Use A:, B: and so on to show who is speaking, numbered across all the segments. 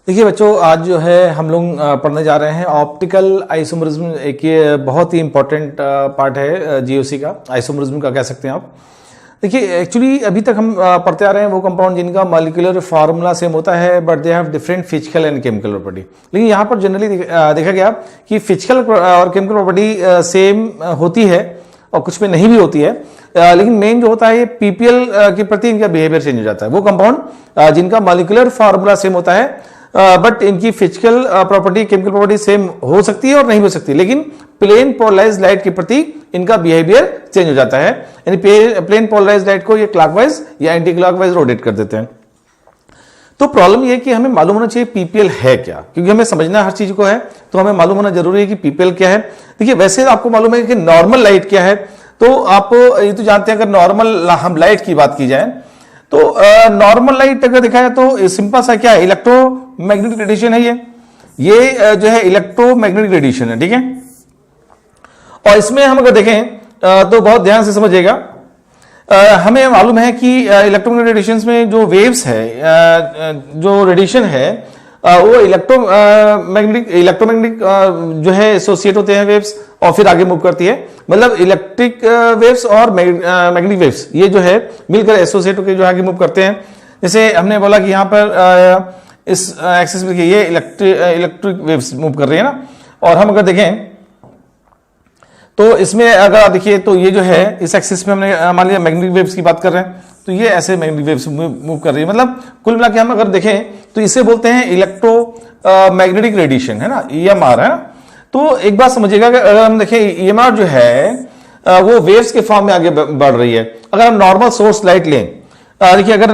A: देखिए बच्चों, आज जो है हम लोग पढ़ने जा रहे हैं ऑप्टिकल आइसोमरिज्म। एक ये बहुत ही इंपॉर्टेंट पार्ट है जीओसी का, आइसोमरिज्म का कह सकते हैं आप। देखिए एक्चुअली अभी तक हम पढ़ते आ रहे हैं वो कंपाउंड जिनका मॉलिक्यूलर फार्मूला सेम होता है but they have different physical and chemical property. लेकिन यहाँ पर जनरली देखा गया कि फिजिकल और केमिकल प्रॉपर्टी सेम होती है और कुछ में नहीं भी होती है, लेकिन मेन जो होता है ये पीपीएल के प्रति इनका बिहेवियर चेंज हो जाता है। वो कंपाउंड जिनका मॉलिक्यूलर फार्मूला सेम होता है बट इनकी physical property chemical property same हो सकती है और नहीं हो सकती, लेकिन प्लेन पोलराइज्ड लाइट के प्रति इनका बिहेवियर चेंज हो जाता है। यानी प्लेन पोलराइज्ड लाइट को ये क्लॉकवाइज या एंटी क्लॉकवाइज रोटेट कर देते हैं। तो प्रॉब्लम ये है कि हमें मालूम होना चाहिए पीपीएल है क्या, क्योंकि हमें समझना हर चीज को है तो हमें मालूम होना जरूरी है कि पीपीएल क्या है। देखिए वैसे आपको मालूम है कि नॉर्मल लाइट क्या है, तो आप ये तो जानते हैं अगर नॉर्मल हम लाइट की बात की जाए तो नॉर्मल लाइट अगर देखा जाए तो सिंपल सा क्या है, इलेक्ट्रोमैग्नेटिक रेडिएशन है। ये जो है इलेक्ट्रोमैग्नेटिक रेडिएशन है, ठीक है। और इसमें हम अगर देखें तो बहुत ध्यान से समझिएगा, हमें मालूम है कि इलेक्ट्रोमैग्नेटिक रेडिएशन में जो वेव्स है, जो रेडिएशन है वो इलेक्ट्रोमैग्नेटिक जो है एसोसिएट होते हैं वेव्स और फिर आगे मूव करती है। मतलब इलेक्ट्रिक वेव्स और मैग्नेटिक वेव्स ये जो है मिलकर एसोसिएट होकर जो आगे मूव करते हैं। जैसे हमने बोला कि यहाँ पर इस एक्सिस में ये इलेक्ट्रिक वेव्स मूव कर रही है ना, और हम अगर देखें तो इसमें अगर आप देखिए तो ये जो है इस एक्सिस में हमने मान लिया मैग्नेटिक वेव्स की बात कर रहे हैं, तो ये ऐसे मैग्नेटिक वेव्स मूव कर रही है। मतलब कुल मिला के हम अगर देखें तो इसे बोलते हैं इलेक्ट्रो मैग्नेटिक रेडिएशन, है ना, ईएमआर, है ना। तो एक बात समझिएगा कि अगर हम देखें ईएमआर जो है वो वेव्स के फॉर्म में आगे बढ़ रही है। अगर हम नॉर्मल सोर्स लाइट लें, देखिए अगर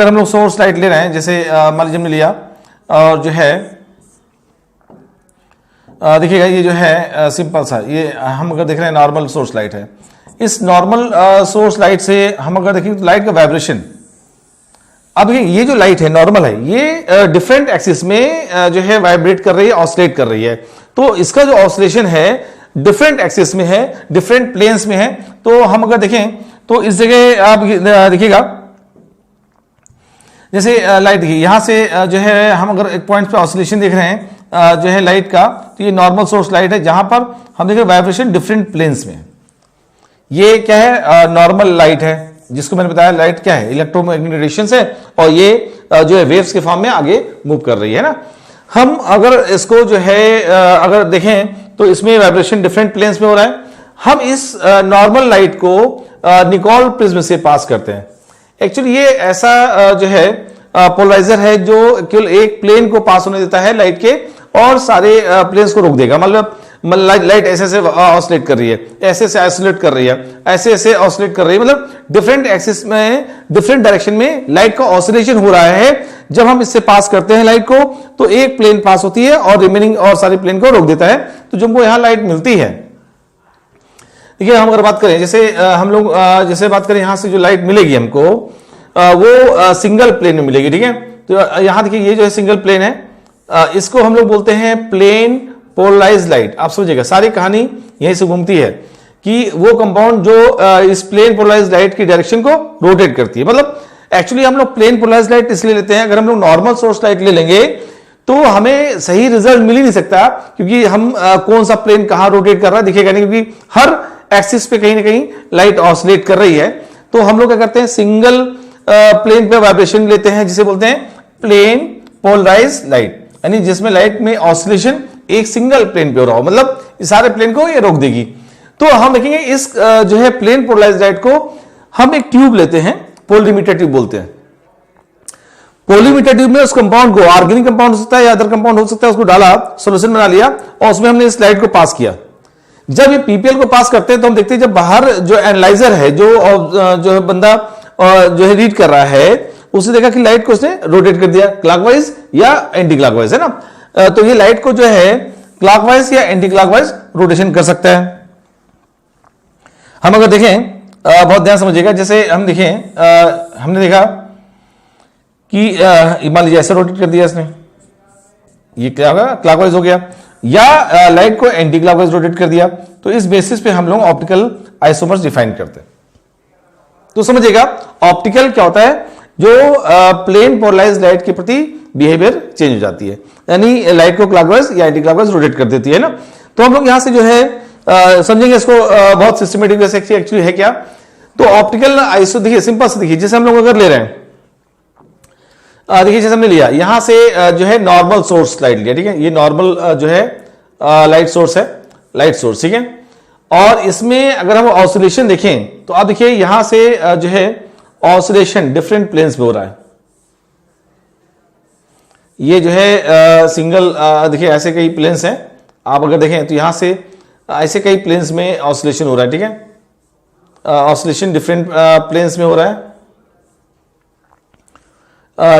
A: हम लोग सोर्स लाइट ले रहे हैं, जैसे मान लीजिए हमने लिया और जो है देखिएगा ये जो है सिंपल सा, ये हम अगर देख रहे हैं नॉर्मल सोर्स लाइट है। इस नॉर्मल सोर्स लाइट से हम अगर देखें तो लाइट का वाइब्रेशन, अब ये जो लाइट है नॉर्मल है, ये डिफरेंट एक्सिस में जो है वाइब्रेट कर रही है, ऑसिलेट कर रही है। तो इसका जो ऑसिलेशन है डिफरेंट एक्सिस में है, डिफरेंट प्लेन्स में है। तो हम अगर देखें तो इस जगह आप देखिएगा, जैसे लाइट देखिए यहां से जो है हम अगर एक पॉइंट पे ऑसिलेशन देख रहे हैं जो है लाइट का, तो ये नॉर्मल सोर्स लाइट है जहां पर हम देख रहे हैं वाइब्रेशन डिफरेंट प्लेन्स में। ये क्या है, नॉर्मल लाइट है, जिसको मैंने बताया लाइट क्या है, इलेक्ट्रोमैग्नेटिक रेडिएशन है, और ये जो है वेव्स के फॉर्म में आगे मूव कर रही है ना। हम अगर इसको जो है अगर देखें तो इसमें वाइब्रेशन डिफरेंट प्लेन्स में हो रहा है। हम इस नॉर्मल लाइट को निकोल प्रिज्म से पास करते हैं। एक्चुअली ये ऐसा जो है पोलराइजर है जो केवल एक प्लेन को पास होने देता है लाइट के, और सारे प्लेन्स को रोक देगा। मतलब लाइट ऐसे ऐसे ऑसिलेट कर रही है, ऐसे ऐसे आइसोलेट कर रही है, ऐसे ऐसे ऑसिलेट कर रही है। मतलब डिफरेंट एक्सिस में डिफरेंट डायरेक्शन में लाइट का ऑसिलेशन हो रहा है। जब हम इससे पास करते हैं लाइट को तो एक प्लेन पास होती है और रिमेनिंग और सारे प्लेन को रोक देता है, तो जो हमको यहां लाइट मिलती है। देखिए हम अगर बात करें, जैसे हम लोग जैसे बात करें यहां से जो लाइट मिलेगी हमको वो सिंगल प्लेन में मिलेगी, ठीक है। तो यहां देखिए ये जो है सिंगल प्लेन है, इसको हम लोग बोलते हैं प्लेन पोलराइज्ड लाइट। आप समझिएगा सारी कहानी यहीं से घूमती है कि वो कंपाउंड जो इस प्लेन पोलराइज्ड लाइट की डायरेक्शन को रोटेट करती है। मतलब एक्चुअली हम लोग प्लेन पोलराइज्ड लाइट इसलिए लेते हैं, अगर हम लोग नॉर्मल सोर्स लाइट ले लेंगे तो हमें सही रिजल्ट मिल ही नहीं सकता, क्योंकि हम कौन सा प्लेन कहां रोटेट कर रहा है दिखेगा नहीं, क्योंकि हर एक्सिस पे कहीं ना कहीं लाइट ऑसिलेट कर रही है। तो हम लोग क्या करते हैं, सिंगल प्लेन पे वाइब्रेशन लेते हैं, जिसे बोलते हैं प्लेन पोलराइज्ड लाइट, यानी जिसमें लाइट में ऑसिलेशन एक सिंगल प्लेन पे हो रहा हो, मतलब इस सारे प्लेन को ये रोक देगी। तो हम देखेंगे इस जो है प्लेन पोलराइज्ड लाइट को हम एक ट्यूब लेते हैं, पोलरीमीटर ट्यूब बोलते हैं। पोलरीमीटर ट्यूब में उस कंपाउंड को, ऑर्गेनिक कंपाउंड हो सकता है या अदर कंपाउंड हो सकता है, उसको डाला, सोल्यूशन बना लिया और उसमें हमने इस लाइट को पास किया। जब ये पीपीएल को पास करते हैं तो हम देखते हैं जब बाहर जो एनालाइजर है, जो बंदा जो है रीड कर रहा है, उसने देखा कि लाइट को उसने रोटेट कर दिया क्लॉकवाइज या एंटी क्लॉकवाइज, है ना। तो ये लाइट को जो है क्लॉकवाइज या एंटी क्लॉकवाइज रोटेशन कर सकता है। हम अगर देखें बहुत ध्यान समझिएगा, जैसे हम देखें हमने देखा कि मान लीजिए ऐसे रोटेट कर दिया इसने, ये क्या होगा, क्लॉकवाइज हो गया, या लाइट को एंटी क्लॉकवाइज रोटेट कर दिया। तो इस बेसिस पे हम लोग ऑप्टिकल आइसोमर्स डिफाइन करते हैं। तो समझिएगा ऑप्टिकल क्या होता है, जो प्लेन पोलराइज्ड लाइट के प्रति बिहेवियर चेंज हो जाती है, यानी लाइट को क्लॉकवाइज या एंटी क्लॉकवाइज रोटेट कर देती है ना। तो हम लोग यहां से जो है समझेंगे इसको बहुत सिस्टमेटिक वे से एक्चुअली है क्या। तो ऑप्टिकल आइसो देखिए सिंपल से, देखिए जैसे हम लोग अगर ले रहे हैं, देखिए जैसे हमने लिया यहां से जो है नॉर्मल सोर्स लाइट लिया, ठीक है, ये नॉर्मल जो है लाइट सोर्स है, लाइट सोर्स, ठीक है। और इसमें अगर हम ऑसिलेशन देखें तो आप देखिए यहां से जो है ऑसिलेशन डिफरेंट प्लेन्स में हो रहा है। ये जो है सिंगल देखिए ऐसे कई प्लेन्स हैं, आप अगर देखें तो यहां से ऐसे कई प्लेन्स में ऑसिलेशन हो रहा है, ठीक है, ऑसिलेशन डिफरेंट प्लेन्स में हो रहा है।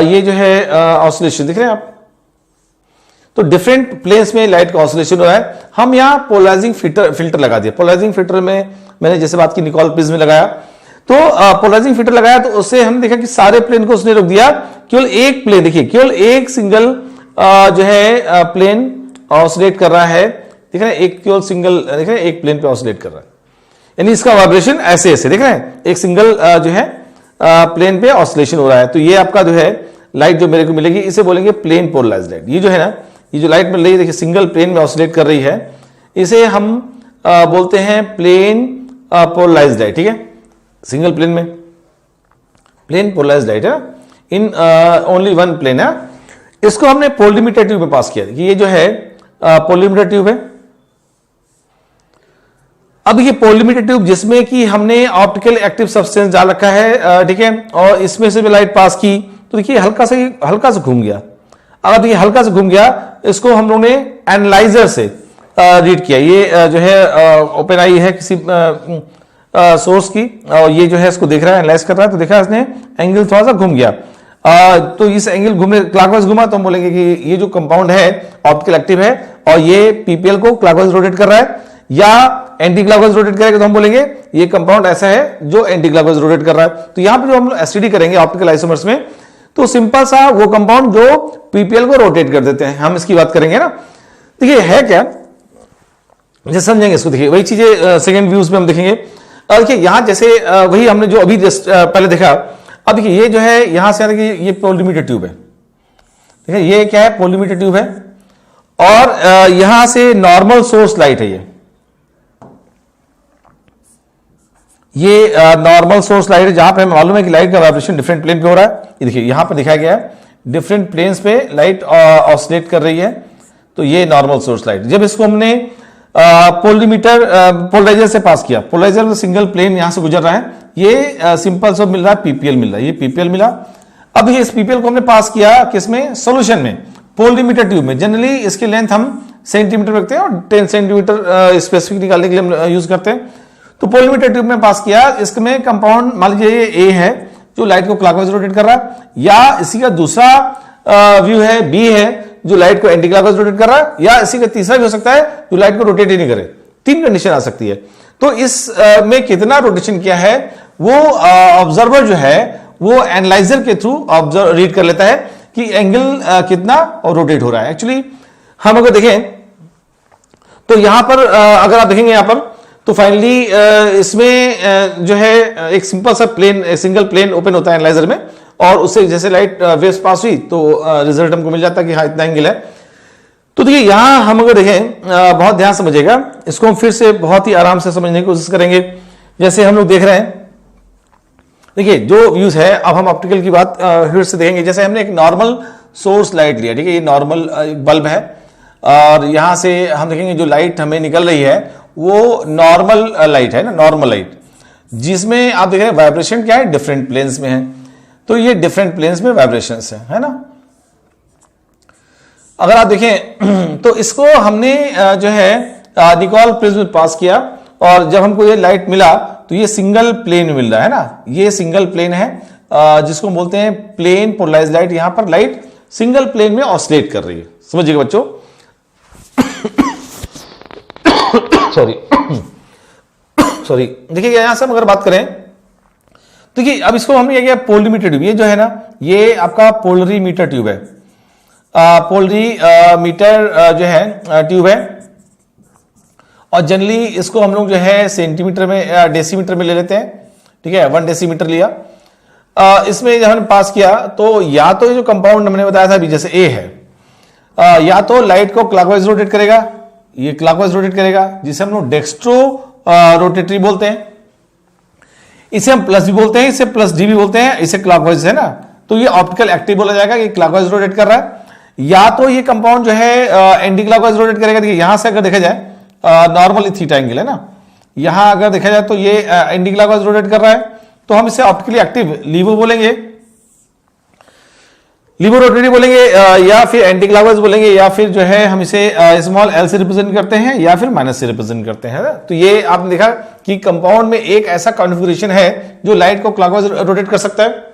A: ये जो है ऑसिलेशन दिख रहे हैं आप, तो डिफरेंट प्लेन्स में लाइट का ऑसिलेशन हो रहा है। हम यहाँ पोलराइजिंग फिल्टर लगा दिया। पोलराइजिंग फिल्टर में मैंने जैसे बात की निकोल प्रिज्म में लगाया, तो पोलराइजिंग फिल्टर लगाया तो उससे हमने देखा कि सारे प्लेन को उसने रोक दिया, केवल एक प्लेन, देखिए केवल एक सिंगल जो है प्लेन ऑसिलेट कर रहा है, देख रहे हैं, एक केवल सिंगल देख रहे हैं, एक प्लेन पे ऑसिलेट कर रहा है, यानी इसका वाइब्रेशन ऐसे ऐसे देख रहे हैं, एक सिंगल जो है प्लेन पे ऑसिलेशन हो रहा है। तो ये आपका जो है लाइट जो मेरे को मिलेगी इसे बोलेंगे प्लेन पोलराइज्ड लाइट। ये जो है ना, ये जो लाइट मिल रही है देखिए सिंगल प्लेन में ऑसिलेट कर रही है, इसे हम बोलते हैं प्लेन पोलराइज्ड लाइट, ठीक है, सिंगल प्लेन में प्लेन पोलराइज्ड लाइट है, इन ओनली वन प्लेन है। इसको हमने पोलरीमीटर ट्यूब में पास किया कि ये जो है पोलरीमीटर ट्यूब है। अब ये पोलरीमीटर ट्यूब जिसमें कि हमने ऑप्टिकल एक्टिव सब्सटेंस डाल रखा है, ठीक है, और इसमें से भी लाइट पास की, तो देखिए हल्का सा घूम गया। अब ये हल्का सा घूम गया, इसको हम लोगों ने एनालाइजर से रीड किया। ये जो है ओपन आई है किसी सोर्स की, और ये जो है इसको देख रहा है, एनालाइज कर रहा है, तो देखा इसने एंगल थोड़ा सा घूम गया। तो इस एंगल घूमने क्लॉकवाइज घुमा तो हम बोलेंगे कि ये जो कंपाउंड है ऑप्टिकल एक्टिव है, और ये पीपीएल को क्लॉकवाइज रोटेट कर रहा है या एंटी क्लॉकवाइज रोटेट करेगा, तो हम बोलेंगे ये कंपाउंड ऐसा है जो एंटी क्लॉकवाइज रोटेट कर रहा है। तो यहां पर जो हम एसटीडी करेंगे ऑप्टिकल आइसोमर्स में, तो सिंपल सा वो कंपाउंड जो पीपीएल को रोटेट कर देते हैं, हम इसकी बात करेंगे ना। देखिए है क्या, जैसे समझेंगे इसको, देखिए वही चीजें सेकंड व्यूज में हम देखेंगे। देखिए यहां जैसे वही हमने जो अभी पहले देखा, अब देखिए ये जो है यहां से देखिए ये पोलरीमीटर ट्यूब है, देखिए ये क्या है, पोलरीमीटर ट्यूब है, और यहां से नॉर्मल सोर्स लाइट है, ये नॉर्मल सोर्स लाइट है, जहां पे हमें मालूम है कि लाइट का वाइब्रेशन डिफरेंट प्लेन पे हो रहा है। ये देखिए यहां पर दिखाया गया है डिफरेंट प्लेन्स पे लाइट ऑसिलेट कर रही है, तो ये नॉर्मल सोर्स लाइट। जब इसको हमने पोलरीमीटर पोलराइजर से पास किया, पोलराइजर में सिंगल प्लेन यहां से गुजर रहा है, ये सिंपल सब मिल रहा है, पीपीएल मिल रहा है, ये पीपीएल मिला। अब ये इस पीपीएल को हमने पास किया किसमें, सोल्यूशन में, पोलरीमीटर ट्यूब में। जनरली इसकी लेंथ हम सेंटीमीटर रखते हैं और 10 सेंटीमीटर स्पेसिफिक निकालने के लिए हम यूज करते हैं। तो पोलरीमीटर ट्यूब में पास किया, इसमें कंपाउंड मान लीजिए ए है जो लाइट को क्लॉकवाइज रोटेट कर रहा है, या इसी का दूसरा व्यू है बी है जो लाइट को एंटी क्लॉकवाइज रोटेट कर रहा है, या इसी का तीसरा भी हो सकता है जो लाइट को रोटेट ही नहीं करे। तीन कंडीशन आ सकती है। तो इस में कितना रोटेशन किया है वो ऑब्जर्वर जो है वो एनालाइजर के थ्रू ऑब्जर्व रीड कर लेता है कि एंगल कितना और रोटेट हो रहा है। एक्चुअली हम अगर देखें तो यहां पर अगर आप देखेंगे यहां पर, तो फाइनली इसमें जो है एक सिंपल सा प्लेन, सिंगल प्लेन ओपन होता है एनालाइजर में, और उससे जैसे लाइट वेव्स पास हुई तो रिजल्ट हमको मिल जाता है कि हाँ इतना एंगल है। तो देखिए यहां हम अगर देखें, बहुत ध्यान समझिएगा, इसको हम फिर से बहुत ही आराम से समझने की कोशिश करेंगे। जैसे हम लोग देख रहे हैं, देखिए जो व्यूज है, अब हम ऑप्टिकल की बात फिर से देखेंगे। जैसे हमने एक नॉर्मल सोर्स लाइट लिया, ठीक है, ये नॉर्मल बल्ब है, और यहां से हम देखेंगे जो लाइट हमें निकल रही है वो नॉर्मल लाइट है ना, नॉर्मल लाइट, जिसमें आप देख रहे हैं वाइब्रेशन क्या है, डिफरेंट प्लेन्स में है। तो ये डिफरेंट प्लेन्स में वाइब्रेशंस है ना। अगर आप देखें तो इसको हमने जो है निकोल प्रिज्म पास किया, और जब हमको ये लाइट मिला तो ये सिंगल प्लेन मिल रहा है ना, ये सिंगल प्लेन है जिसको बोलते हैं प्लेन पोलराइज्ड लाइट। यहां पर लाइट सिंगल प्लेन में ऑसिलेट कर रही है, समझिएगा बच्चों। सॉरी देखिए यहां से हम अगर बात करें, देखिए अब इसको हमने क्या किया, पोलरीमीटर ट्यूब, ये जो है ना ये आपका पोलरीमीटर ट्यूब है, पोलरीमीटर जो है ट्यूब है, और जनरली इसको हम लोग जो है सेंटीमीटर में डेसीमीटर में ले लेते हैं, ठीक है, 1 डेसीमीटर लिया। इसमें जब हमने पास किया तो या तो ये जो कंपाउंड हमने बताया था अभी जैसे ए है, या तो लाइट को क्लॉकवाइज रोटेट करेगा, ये क्लॉकवाइज रोटेट करेगा जिसे हम लोग डेक्स्ट्रो रोटेटरी बोलते हैं, इसे हम प्लस भी बोलते हैं, इसे प्लस डी भी बोलते हैं, इसे क्लॉकवाइज है ना, तो ये ऑप्टिकल एक्टिव बोला जाएगा, ये क्लॉकवाइज रोटेट कर रहा है। या तो ये कंपाउंड जो है एंटी क्लॉकवाइज रोटेट करेगा। देखिए यहां से अगर देखा जाए नॉर्मली थीटा एंगल है ना, यहां अगर देखा जाए तो ये एंटी क्लॉकवाइज रोटेट कर रहा है, तो हम इसे ऑप्टिकली एक्टिव लीवो बोलेंगे, लीवो रोटेटरी बोलेंगे, या फिर एंटी क्लॉकवाइज बोलेंगे, या फिर जो है हम इसे स्मॉल एल से रिप्रेजेंट करते हैं या फिर माइनस से रिप्रेजेंट करते हैं। तो ये आपने देखा कि कंपाउंड में एक ऐसा कॉन्फ़िगरेशन है जो लाइट को क्लॉकवाइज रोटेट कर सकता है,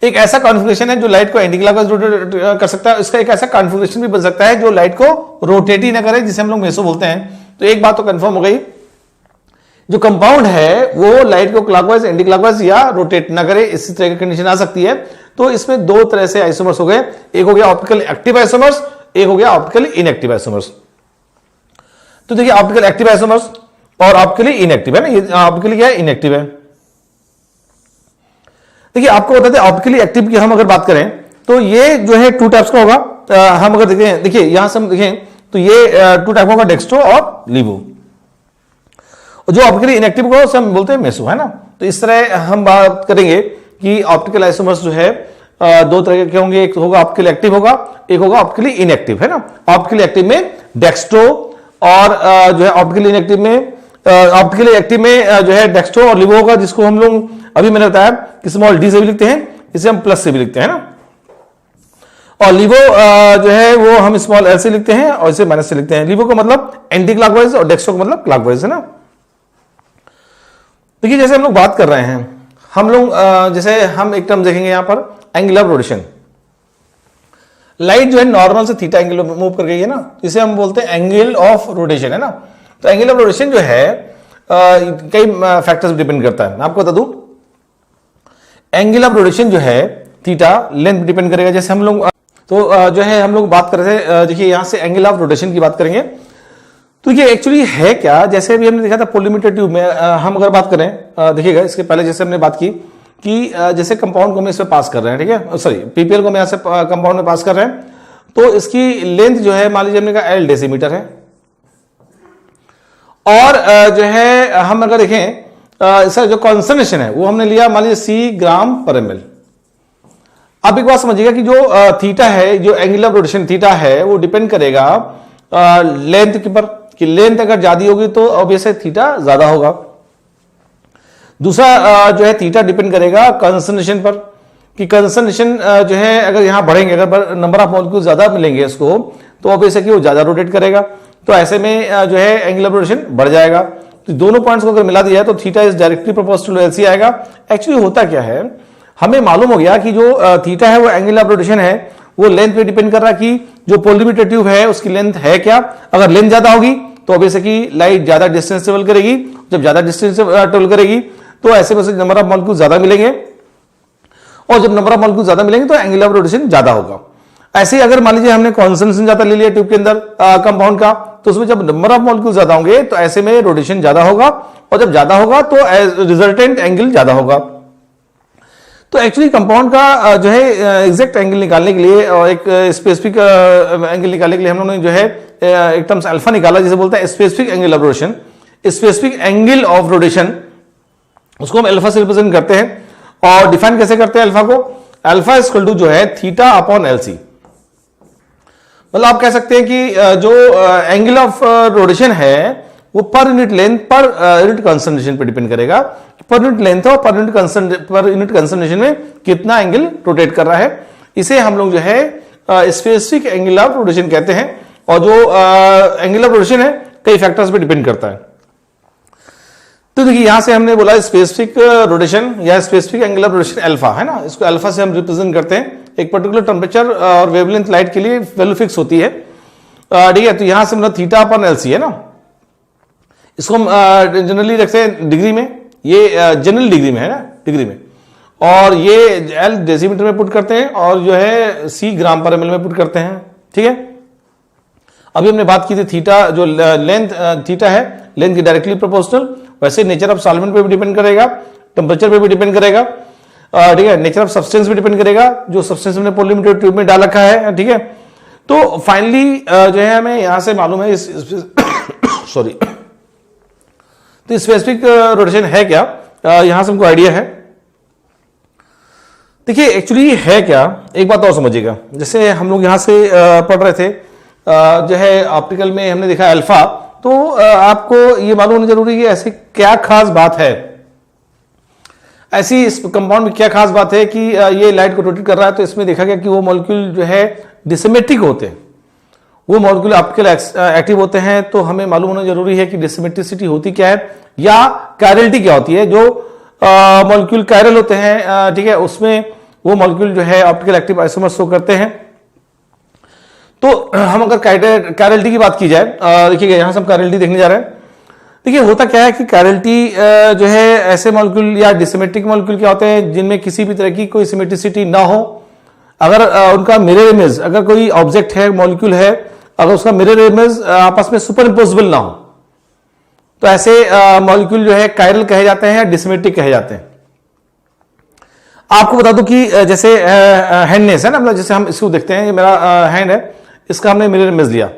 A: एक ऐसा कॉन्फ़िगरेशन है जो लाइट को एंटी क्लॉकवाइज रोटेट कर सकता है, इसका एक ऐसा कॉन्फ़िगरेशन भी बन सकता है जो लाइट को रोटेट ही ना करे, जिसे हम लोग मेसो बोलते हैं। तो एक बात तो कंफर्म हो गई, जो कंपाउंड है वो लाइट को क्लॉकवाइज एंटी क्लॉकवाइज या रोटेट ना करे, इसी तरह की कंडीशन आ सकती है। तो इसमें दो तरह से आइसोमर्स हो गए, एक हो गया ऑप्टिकल एक्टिव आइसोमर्स, एक हो गया ऑप्टिकली इनएक्टिव आइसोमर्स। तो देखिए ऑप्टिकल एक्टिव आइसोमर्स और ऑप्टिकली इनएक्टिव है ना, ये ऑप्टिकली क्या है, इनएक्टिव है। देखिए आपको बता दें ऑप्टिकली एक्टिव की हम अगर बात करें तो ये जो है टू टाइप्स का होगा। हम अगर देखें, देखिए यहां से हम देखें तो ये टू टाइप होगा, डेक्स्ट्रो और लीवो। जो ऑप्टिकली इनएक्टिव को हम बोलते हैं मेसो, है ना। तो इस तरह हम बात करेंगे कि ऑप्टिकल आइसोमर्स जो है दो तरह के होंगे, एक होगा ऑप्टिकली एक्टिव होगा, एक होगा ऑप्टिकली इनएक्टिव, है ना। ऑप्टिकली एक्टिव में डेक्स्ट्रो और जो है ऑप्टिकली इनएक्टिव में ऑप्टिकली एक्टिव में जो है डेक्स्ट्रो और लीवो होगा, जिसको हम लोग अभी मैंने बताया कि स्मॉल डी से भी लिखते हैं, इसे हम प्लस से भी लिखते हैं ना। और लीवो जो है वो हम स्मॉल एल से लिखते हैं और इसे माइनस से लिखते हैं। लीवो का मतलब एंटी क्लॉकवाइज और डेक्स्ट्रो का मतलब क्लॉकवाइज, है ना। देखिए जैसे हम लोग बात कर रहे हैं, हम लोग जैसे हम एक टर्म देखेंगे यहां पर एंगल ऑफ रोटेशन। लाइट जो है नॉर्मल से थीटा एंगल में मूव कर गई है ना, इसे हम बोलते हैं एंगल ऑफ रोटेशन, है ना। तो एंगल ऑफ रोटेशन जो है कई फैक्टर्स डिपेंड करता है। मैं आपको बता दूं, एंगल ऑफ रोटेशन जो है थीटा लेंथ डिपेंड करेगा। जैसे हम लोग तो जो है हम लोग बात कर रहे थे, देखिए यहां से एंगल ऑफ रोटेशन की बात करेंगे। तो ये एक्चुअली है क्या, जैसे अभी हमने देखा था पोलीमीटर ट्यूब में, हम अगर बात करें देखिएगा इसके पहले जैसे हमने बात की कि जैसे कंपाउंड को हम इसमें पास कर रहे हैं, ठीक है, सॉरी पीपीएल को हम यहाँ से कंपाउंड में पास कर रहे हैं, तो इसकी लेंथ जो है मान लीजिए हमने कहा एल डेसीमीटर है, और जो है हम अगर देखें इसका जो कॉन्संट्रेशन है वो हमने लिया मान लीजिए सी ग्राम पर एमएल। अब एक बात समझिएगा कि जो थीटा है, जो एंगल ऑफ रोटेशन थीटा है, वो डिपेंड करेगा लेंथ के पर, कि लेंथ अगर ज्यादा होगी तो ऑब्वियसली थीटा ज्यादा होगा। दूसरा जो है थीटा डिपेंड करेगा कंसंट्रेशन पर, कि कंसंट्रेशन जो है अगर यहां बढ़ेंगे, अगर नंबर ऑफ मॉलिक्यूल ज्यादा मिलेंगे इसको, तो ऑब्वियसली वो ज्यादा रोटेट करेगा, तो ऐसे में जो है एंगल ऑफ रोटेशन बढ़ जाएगा। तो दोनों पॉइंट्स को अगर मिला दिया तो theta is directly proportional to LC आएगा। एक्चुअली होता क्या है, हमें मालूम हो गया कि जो थीटा है वो एंगल ऑफ रोटेशन है, वो लेंथ पे डिपेंड कर रहा है कि जो पोलरीमीटर ट्यूब है उसकी लेंथ है क्या। अगर लेंथ ज्यादा होगी तो ऑब्वियसली लाइट ज्यादा डिस्टेंस ट्रेवल करेगी, जब ज्यादा डिस्टेंस ट्रेवल करेगी तो ऐसे में नंबर ऑफ मॉलिक्यूल ज्यादा मिलेंगे, और जब नंबर ऑफ मॉलिक्यूल ज्यादा मिलेंगे तो एंगल ऑफ रोटेशन ज्यादा होगा। ऐसे ही अगर मान लीजिए हमने कॉन्संट्रेशन ज्यादा ले लिया ट्यूब के अंदर कंपाउंड का, तो उसमें जब नंबर ऑफ मॉलिक्यूल ज्यादा होंगे तो ऐसे में रोटेशन ज्यादा होगा, और जब ज्यादा होगा तो रिजल्टेंट एंगल ज्यादा होगा। तो एक्चुअली कंपाउंड का जो है एग्जैक्ट एंगल निकालने के लिए और एक स्पेसिफिक एंगल निकालने के लिए हम लोगों ने जो है एक टर्म्स अल्फा निकाला, जिसे बोलते हैं specific angle of rotation. Specific angle of rotation उसको हम अल्फा से रिप्रेजेंट करते हैं, और डिफाइन कैसे करते हैं अल्फा को, अल्फा इक्वल टू जो है थीटा अपॉन एलसी। मतलब आप कह सकते हैं कि जो एंगल ऑफ रोटेशन है वो per unit length per unit concentration पर डिपेंड करेगा, पर यूनिट लेंथ और पर यूनिट कंसंट्रेशन में कितना एंगल रोटेट कर रहा है, इसे हम लोग जो है स्पेसिफिक एंगल ऑफ रोटेशन कहते हैं। और जो एंगल ऑफ रोटेशन है कई फैक्टर्स पे डिपेंड करता है। तो देखिए यहां से हमने बोला स्पेसिफिक रोटेशन या specific angle of rotation alpha, है ना, इसको अल्फा से हम रिप्रेजेंट करते हैं। एक पर्टिकुलर टेम्परेचर और वेवलेंथ लाइट के लिए वैल्यू फिक्स होती है, ठीक है। तो यहां से मतलब थीटा अपॉन एलसी है ना, इसको हम जनरली रखते हैं डिग्री में, ये जनरल डिग्री में है ना, डिग्री में, और ये एल डेसीमीटर में पुट करते हैं और जो है सी ग्राम पर एमएल में पुट करते हैं, ठीक है। अभी हमने बात की थी थीटा जो लेंथ थीटा है लेंथ की डायरेक्टली प्रोपोर्शनल, वैसे नेचर ऑफ सॉल्वेंट पे भी डिपेंड करेगा, टेम्परेचर पे भी डिपेंड करेगा। ठीक है, नेचर ऑफ सब्सटेंस भी डिपेंड करेगा, जो सब्सटेंस हमने पोलियोमीटर ट्यूब में डाल रखा है, ठीक है। तो फाइनली जो है हमें यहां से मालूम है सॉरी तो स्पेसिफिक रोटेशन है क्या, यहां से हमको आइडिया है। देखिए एक्चुअली है क्या, एक बात और समझिएगा, जैसे हम लोग यहां से पढ़ रहे थे जो है ऑप्टिकल में हमने देखा अल्फा, तो आपको ये मालूम होना जरूरी है ऐसी क्या खास बात है, ऐसी इस कंपाउंड में क्या खास बात है कि ये लाइट को रोटेट कर रहा है। तो इसमें देखा गया कि वो मॉलिक्यूल जो है डिसिमेट्रिक होते हैं, वो मॉलिक्यूल ऑप्टिकल एक्टिव होते हैं। तो हमें मालूम होना जरूरी है कि डिसिमेट्रिसिटी होती क्या है या कायरलिटी क्या होती है। जो मॉलिक्यूल कायरल होते हैं, ठीक है, उसमें वो मॉलिक्यूल जो है ऑप्टिकल एक्टिव आइसोमर शो करते हैं। तो हम अगर कायरलिटी की बात की जाए, देखिएगा यहां से हम कायरलिटी देखने जा रहे हैं। देखिए होता क्या है कि कायरलिटी जो है ऐसे मॉलिक्यूल या डिसिमेट्रिक मॉलिक्यूल क्या होते हैं जिनमें किसी भी तरह की कोई सिमेट्रिसिटी ना हो। अगर उनका मिरर इमेज, अगर कोई ऑब्जेक्ट है, मॉलिक्यूल है, अगर उसका मिरर इमेज आपस में सुपर इम्पोजिबल ना हो, तो ऐसे मॉलिक्यूल जो है कायरल कहे जाते हैं या डिसिमेट्रिक कहे जाते हैं। आपको बता दूं कि जैसे हैंडनेस है ना, मतलब जैसे हम इसको देखते हैं, ये मेरा हैंड है, इसका हमने मिरर इमेज लिया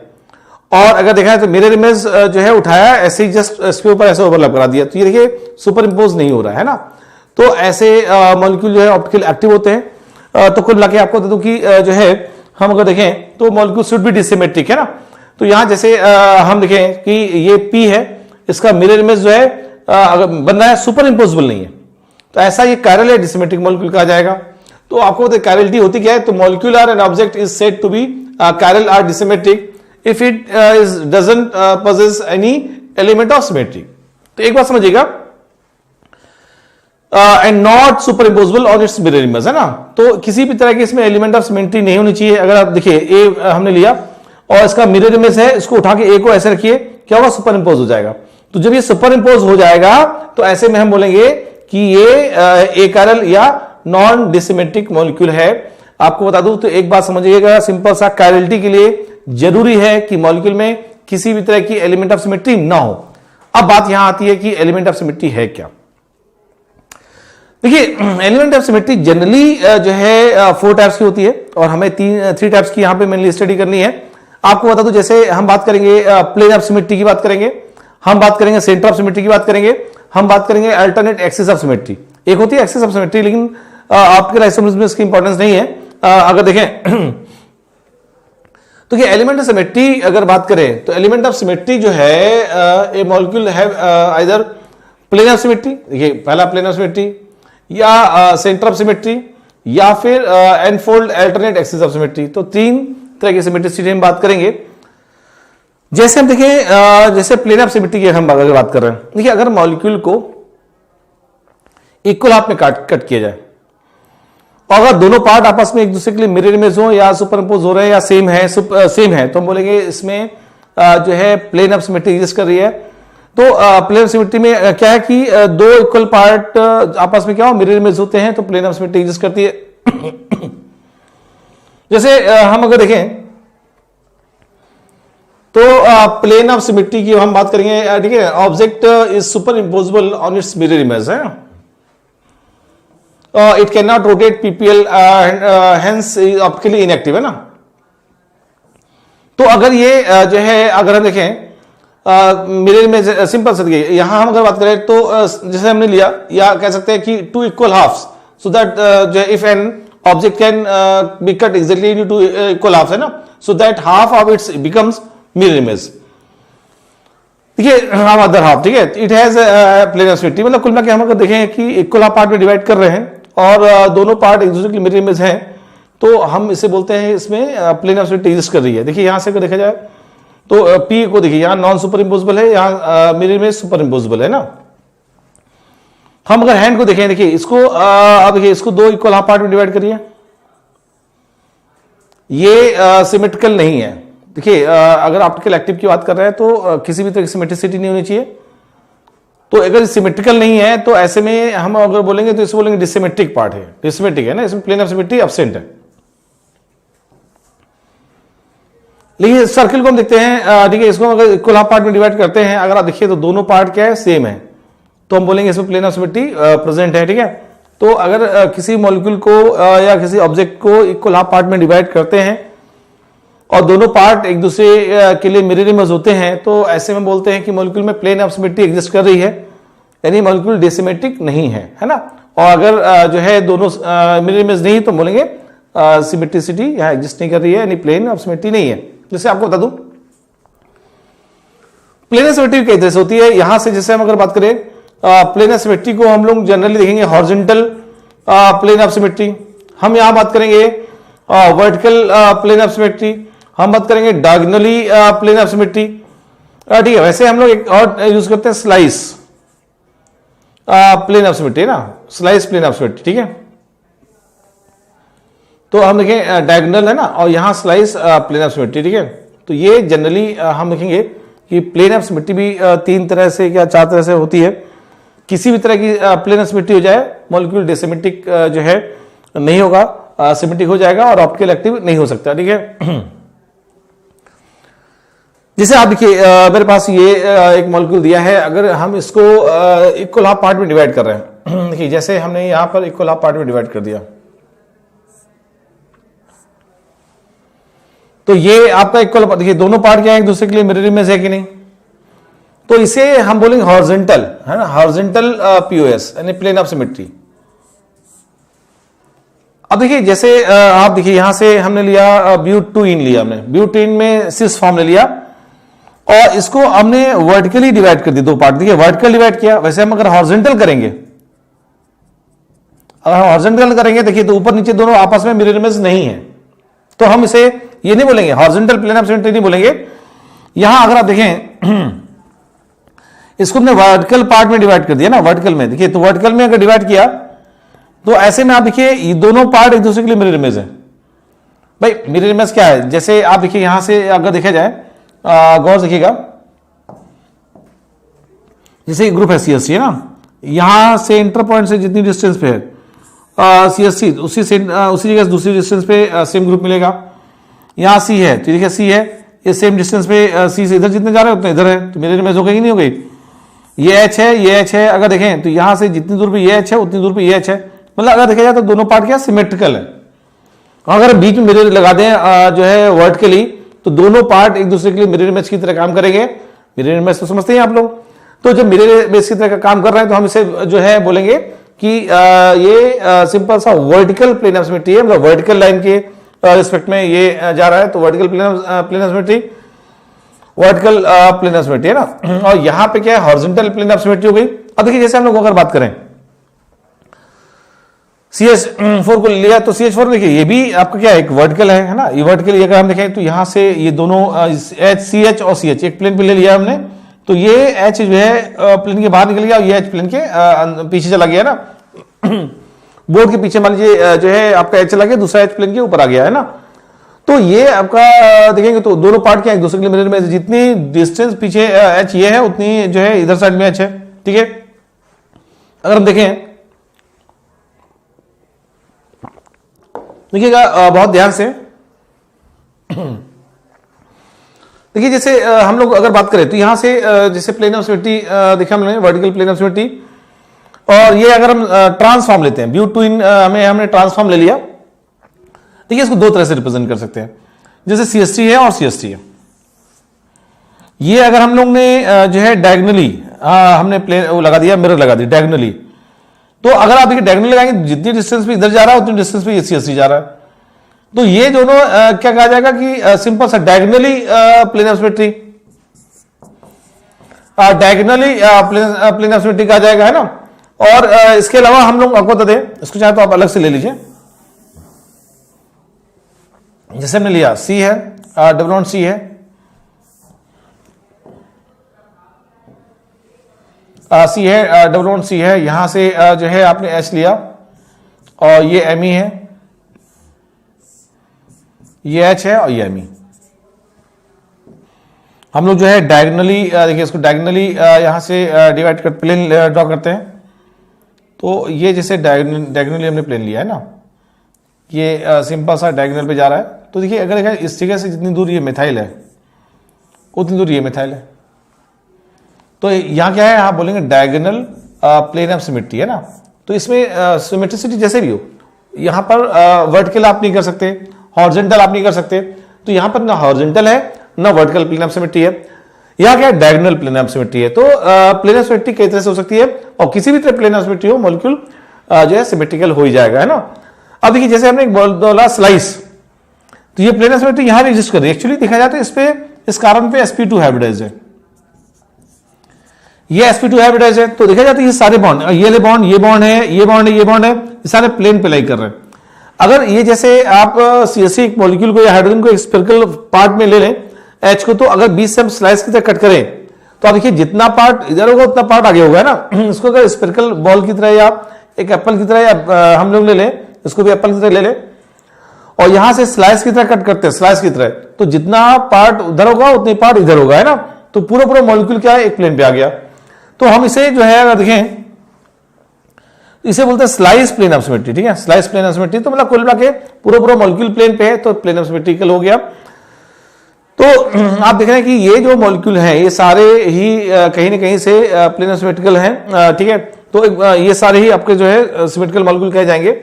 A: और अगर देखा है तो मिरर इमेज जो है उठाया, ऐसे ही जस्ट इसके ऊपर ऐसे ओवरलैप करा दिया, तो ये देखिए सुपर इम्पोज नहीं हो रहा है ना। तो ऐसे मॉलिक्यूल जो है ऑप्टिकल एक्टिव होते हैं। तो कुल मिला के आपको बता दूं कि जो है हम अगर देखें तो मॉलिक्यूल शुड बी डिसिमेट्रिक है ना। तो यहां जैसे हम देखें कि ये पी है, इसका मिरर इमेज जो है अगर बन रहा है, सुपर इम्पोजिबल नहीं है, तो ऐसा ये कायरल या डिसिमेट्रिक मॉलिक्यूल कहा जाएगा। तो आपको बता कायरलिटी होती क्या है, तो molecule or an object is said to be chiral or dissymmetric if it doesn't possess any element of symmetry। तो एक बात समझिएगा, and not superimposable on its mirror image है ना। तो किसी भी तरह की इसमें एलिमेंट ऑफ सिमेट्री नहीं होनी चाहिए। अगर आप देखिए ए हमने लिया और इसका मिरर इमेज है, इसको उठा के ए को ऐसे रखिए, क्या होगा, सुपर इम्पोज हो जाएगा। तो जब ये सुपर इम्पोज हो जाएगा तो ऐसे में हम बोलेंगे कि ये ए कायरल या नॉन डिसिमेट्रिक मॉलिक्यूल है। आपको बता दूं तो एक बात समझिएगा, सिंपल सा, कायरलिटी के लिए जरूरी है कि मॉलिक्यूल में किसी भी तरह की एलिमेंट ऑफ सिमेट्री ना हो। अब बात यहां आती है कि एलिमेंट ऑफ सिमेट्री है क्या। देखिए एलिमेंट ऑफ सिमेट्री जनरली जो है 4 टाइप्स की होती है और हमें 3 टाइप्स की यहां पे मेनली स्टडी करनी है। आपको बता दूं, जैसे हम बात करेंगे प्लेन ऑफ सिमेट्री की बात करेंगे, हम बात करेंगे सेंटर ऑफ सिमेट्री की बात करेंगे, हम बात करेंगे अल्टरनेट एक्सिस ऑफ सिमेट्री। एक होती है एक्सिस ऑफ सिमेट्री, लेकिन ऑप्टिकल आइसोमर्स में इसकी इंपॉर्टेंस नहीं है। अगर देखें तो ये एलिमेंट ऑफ सिमेट्री अगर बात करें तो एलिमेंट ऑफ सिमेट्री जो है ए मॉलिक्यूल है आइदर प्लेन ऑफ सिमेट्री, देखिए पहला प्लेन ऑफ सिमेट्री, या सेंटर ऑफ सिमेट्री, या फिर एनफोल्ड अल्टरनेट एक्सिस ऑफ सिमेट्री। तो 3 तरह की सिमेट्रिसिटी हम बात करेंगे। जैसे हम देखें जैसे प्लेन ऑफ सिमेट्री की हम अगर बात कर रहे हैं, देखिए अगर मॉलिक्यूल को इक्वल हाफ में कट किया जाए और अगर दोनों पार्ट आपस में एक दूसरे के लिए मिरर इमेज हो या सुपर इम्पोज हो रहे हैं या सेम है तो हम बोलेंगे इसमें जो है प्लेन ऑफ सिमेट्री एग्जिस्ट कर रही है। तो प्लेन ऑफ सिमेट्री में क्या है कि 2 इक्वल पार्ट आपस में क्या हो, मिरर इमेज होते हैं, तो प्लेन ऑफ सिमेट्री एग्जिस्ट करती है। जैसे हम अगर देखें तो प्लेन ऑफ सिमेट्री की हम बात करेंगे, ठीक है, object is super imposable on its mirror image है, it can not rotate PPL hence optically inactive है ना। तो अगर ये जो है अगर हम देखें मिरर में सिंपल से देखिए, यहां हम अगर बात करें तो जैसे हमने लिया, या कह सकते हैं कि 2 इक्वल हाफ्स, सो दैट जो if an object can be cut exactly into 2 equal halves है ना, so that half of its becomes mirror image. देखिए हम अदर हाफ, ठीक है, it has plane of symmetry. मतलब कुल मिला के हम अगर देखें कि इक्वल हाफ पार्ट में डिवाइड कर रहे हैं और दोनों पार्ट एक दूसरे के मिरर इमेज हैं, तो हम इसे बोलते हैं इसमें प्लेन ऑफ सिमेट्री एग्जिस्ट कर रही है। देखिए यहां से अगर देखा जाए तो पी को देखिए, यहां नॉन सुपर इम्पोजिबल है, यहां मिरर इमेज सुपर इम्पोजिबल है ना। हम अगर हैंड को देखें, देखिए इसको अब देखिए इसको 2 इक्वल हाफ पार्ट में डिवाइड करिए, ये सिमेट्रिकल नहीं है। देखिए अगर ऑप्टिकल एक्टिव की बात कर रहे हैं तो किसी भी तरह की सिमेट्रिसिटी नहीं होनी चाहिए। तो अगर सिमेट्रिकल नहीं है तो ऐसे में हम अगर बोलेंगे तो इसे बोलेंगे डिसिमेट्रिक पार्ट है, डिसिमेट्रिक है ना, इसमें प्लेन ऑफ सिमेट्री एब्सेंट है। लेकिन सर्किल को हम देखते हैं, ठीक है, इसको अगर इक्वल हाफ पार्ट में डिवाइड करते हैं, अगर आप देखिए तो दोनों पार्ट क्या है, सेम है, तो हम बोलेंगे इसमें प्लेन ऑफ सिमेट्री प्रेजेंट है, ठीक है। तो अगर किसी मॉलिक्यूल को या किसी ऑब्जेक्ट को इक्वल हाफ पार्ट में डिवाइड करते हैं और दोनों पार्ट एक दूसरे के लिए मिरर इमेज होते हैं, तो ऐसे में बोलते हैं कि मॉलिक्यूल में प्लेन ऑफ सिमेट्री एग्जिस्ट कर रही है, यानी मॉलिक्यूल डिसिमेट्रिक नहीं है ना। और अगर जो है दोनों मिरर इमेज नहीं तो बोलेंगे सिमेट्रिसिटी यहां एग्जिस्ट नहीं कर रही है, यानी प्लेन ऑफ सिमेट्री नहीं है। जैसे आपको बता दूं प्लेन ऑफ सिमेट्री कई तरह से होती है। यहां से जैसे हम अगर बात करें प्लेन ऑफ सिमेट्री को हम लोग जनरली देखेंगे हॉरिजॉन्टल प्लेन ऑफ सिमेट्री, हम यहां बात करेंगे वर्टिकल प्लेन ऑफ सिमेट्री, हम बात करेंगे डायगोनली प्लेन ऑफ सिमेट्री। ठीक है, वैसे हम लोग एक और यूज करते हैं स्लाइस प्लेन ऑफ सिमेट्री ना, स्लाइस प्लेन ऑफ सिमेट्री। ठीक है, तो हम देखें डायगोनल है ना, और यहां स्लाइस प्लेन ऑफ सिमेट्री। ठीक है, तो ये जनरली हम देखेंगे कि प्लेन ऑफ सिमेट्री भी तीन तरह से या चार तरह से होती है। किसी भी तरह की प्लेन ऑफ सिमेट्री हो जाए, मॉलिक्यूल डिसिमेट्रिक जो है नहीं होगा, सिमेट्रिक हो जाएगा और ऑप्टिकल एक्टिव नहीं हो सकता। ठीक है, जैसे आप देखिए मेरे पास ये एक मॉलिक्यूल दिया है, अगर हम इसको इक्वल हाफ पार्ट में डिवाइड कर रहे हैं, देखिए जैसे हमने यहां पर इक्वल हाफ पार्ट में डिवाइड कर दिया, तो ये आपका इक्वल, देखिए दोनों पार्ट क्या है, एक दूसरे के लिए मिरर इमेज है कि नहीं, तो इसे हम बोलेंगे हॉरिजॉन्टल, है ना, हॉरिजॉन्टल पीओएस यानी प्लेन ऑफ सिमेट्री। अब देखिए जैसे आप देखिए यहां से हमने लिया ब्यूटीन लिया, हमने ब्यूटीन में सिस फॉर्म ले लिया और इसको हमने वर्टिकली डिवाइड कर दिया दो पार्ट। देखिए वर्टिकल डिवाइड किया, वैसे हम अगर हॉरिजॉन्टल करेंगे, अगर हम हॉरिजॉन्टल करेंगे देखिए तो ऊपर नीचे दोनों आपस में मिरर इमेज नहीं है, तो हम इसे ये नहीं बोलेंगे हॉरिजॉन्टल प्लेन ऑफ सिमेट्री नहीं बोलेंगे। यहां अगर आप देखें इसको हमने वर्टिकल पार्ट में डिवाइड कर दिया ना, वर्टिकल में देखिए, तो वर्टिकल में अगर डिवाइड किया तो ऐसे में आप देखिए ये दोनों पार्ट एक दूसरे के लिए मिरर इमेज है। भाई मिरर इमेज क्या है, जैसे आप देखिए यहां से अगर देखा जाए, गौर देखिएगा, जैसे ग्रुप है सीएससी है ना, यहां से इंटर पॉइंट से जितनी डिस्टेंस पे है सीएससी, उसी जगह दूसरी डिस्टेंस पे सेम ग्रुप मिलेगा। यहां सी है तो देखिए सी है, ये सेम डिस्टेंस पे सी से इधर जितने जा रहे हैं उतने इधर है, तो मिरर इमेज हो गई नहीं हो गई। ये एच है, ये एच है, अगर देखें तो यहां से जितनी दूर पे ये एच है उतनी दूर पे ये एच है, मतलब अगर देखा जाए तो दोनों पार्ट क्या सिमेट्रिकल है। अगर बीच में मिरर लगा दें जो है वर्टिकली, तो दोनों पार्ट एक दूसरे के लिए मिरर इमेज की तरह काम करेंगे। मिरर इमेज तो समझते हैं आप लोग, तो जब मिरर इमेज की तरह का काम कर रहे हैं तो हम इसे जो है बोलेंगे कि ये सिंपल सा वर्टिकल प्लेन ऑफ सिमेट्री है, मतलब वर्टिकल लाइन के रिस्पेक्ट में ये जा रहा है, तो vertical plane of symmetry, vertical plane of symmetry है ना। और यहां पे क्या है, हॉरिजॉन्टल प्लेन ऑफ सिमेट्री हो गई। अब देखिए जैसे हम लोग अगर बात करें CH4 को लिया, तो CH4 देखिए ये भी आपका क्या है, एक वर्टिकल है ना, ये वर्टिकल अगर हम देखें तो यहां से ये दोनों CH और CH एक प्लेन पे ले लिया हमने, तो ये H जो है प्लेन के बाहर निकल गया और ये H प्लेन के पीछे चला गया ना, बोर्ड के पीछे मान लीजिए जो है आपका H चला गया, दूसरा H प्लेन के ऊपर आ गया है ना। तो ये आपका देखेंगे तो दोनों पार्ट क्या एक दूसरे के मिरर में, जितनी डिस्टेंस पीछे H ये है उतनी जो है इधर साइड में H है। ठीक है, अगर हम देखें देखिएगा बहुत ध्यान से, देखिए जैसे हम लोग अगर बात करें तो यहां से जैसे प्लेन ऑफ सिमेट्री देखा हमने वर्टिकल प्लेन ऑफ सिमेट्री, और ये अगर हम ट्रांसफॉर्म लेते हैं ब्यूटीन में हमने ट्रांसफॉर्म ले लिया, देखिए इसको दो तरह से रिप्रेजेंट कर सकते हैं, जैसे CH3 है और CH3 है। ये अगर हम लोग ने जो है डायगोनली हमने प्लेन लगा दिया, मिरर लगा दिया डायगोनली, तो अगर आप देखिए डायगोनल लगाएंगे जितनी डिस्टेंस पे इधर जा रहा है उतनी डिस्टेंस पे ये CH3 जा रहा है, तो ये दोनों क्या कहा जाएगा कि सिंपल सा diagonally plane of symmetry, diagonally plane of symmetry कहा जाएगा, है ना। और इसके अलावा हम लोग आपको बता दें, इसको चाहे तो आप अलग से ले लीजिए, जैसे हमने लिया C है, डबल बॉन्ड C है, C है, डबल बॉन्ड C है, यहां से जो है आपने H लिया और ये Me है, ये H है और ये Me। हम लोग जो है डायगोनली देखिए इसको डायगोनली यहां से डिवाइड कर प्लेन ड्रॉ करते हैं, तो ये जैसे डायगोनली हमने प्लेन लिया है ना, ये सिंपल सा डायगोनल पे जा रहा है, तो देखिए अगर इस जगह से जितनी दूर ये मिथाइल है उतनी दूर ये मिथाइल है, तो यहां क्या है, आप बोलेंगे डायगोनल प्लेन ऑफ सिमेट्री है ना, तो इसमें सिमेट्रिसिटी जैसे भी हो, यहां पर वर्टिकल आप नहीं कर सकते, हॉरिजॉन्टल आप नहीं कर सकते, तो यहां पर ना हॉरिजॉन्टल है ना वर्टिकल प्लेन ऑफ सिमेट्री है, यहां क्या है डायगोनल प्लेन ऑफ सिमेट्री है। तो प्लेन ऑफ सिमेट्री कई तरह से हो सकती है और किसी भी तरह प्लेन ऑफ सिमेट्री हो मॉलिक्यूल जो है सिमेट्रिकल हो ही जाएगा, है ना। अब देखिए जैसे हमने बोला स्लाइस, तो ये प्लेन ऑफ सिमेट्री यहां भी एग्जिस्ट कर रही है। एक्चुअली देखा जाए तो इस पे इस कार्बन पे sp2 हाइब्रिडाइज है, ये sp2 हाइब्रिडाइज है, तो देखा जाता है ये सारे बॉन्ड, ये बॉन्ड, ये बॉन्ड है, ये बॉन्ड है, ये बॉन्ड है, ये सारे प्लेन पे लाई कर रहे हैं। अगर ये जैसे आप CSC मॉलिक्यूल को या हाइड्रोजन को एक स्फेरिकल पार्ट में ले लें H को, तो अगर बीच से हम स्लाइस की तरह कट करें तो आप देखिए जितना पार्ट इधर होगा उतना पार्ट आगे होगा, है ना। इसको अगर स्फेरिकल बॉल की तरह या एक एप्पल की तरह या हम लोग ले लें, इसको भी एप्पल की तरह ले लें और यहां से स्लाइस की तरह कट करते हैं, स्लाइस की तरह, तो जितना पार्ट उधर होगा उतने पार्ट इधर होगा, है ना। तो पूरा पूरा मॉलिक्यूल क्या है, एक प्लेन पे आ गया। तो हम इसे जो है अगर देखें, इसे बोलते हैं स्लाइस प्लेन ऑफ सिमेट्री, ठीक है, स्लाइस प्लेन ऑफ सिमेट्री। तो मतलब कुल मिला के पूरा पूरा मॉलिक्यूल प्लेन पे है तो प्लेन ऑफ सिमेट्रिकल हो गया। तो आप देख रहे हैं कि ये जो मॉलिक्यूल है ये सारे ही कहीं ना कहीं से प्लेन ऑफ सिमेट्रिकल हैं, ठीक है। तो ये सारे ही आपके जो है सिमेट्रिकल मॉलिक्यूल कहे जाएंगे।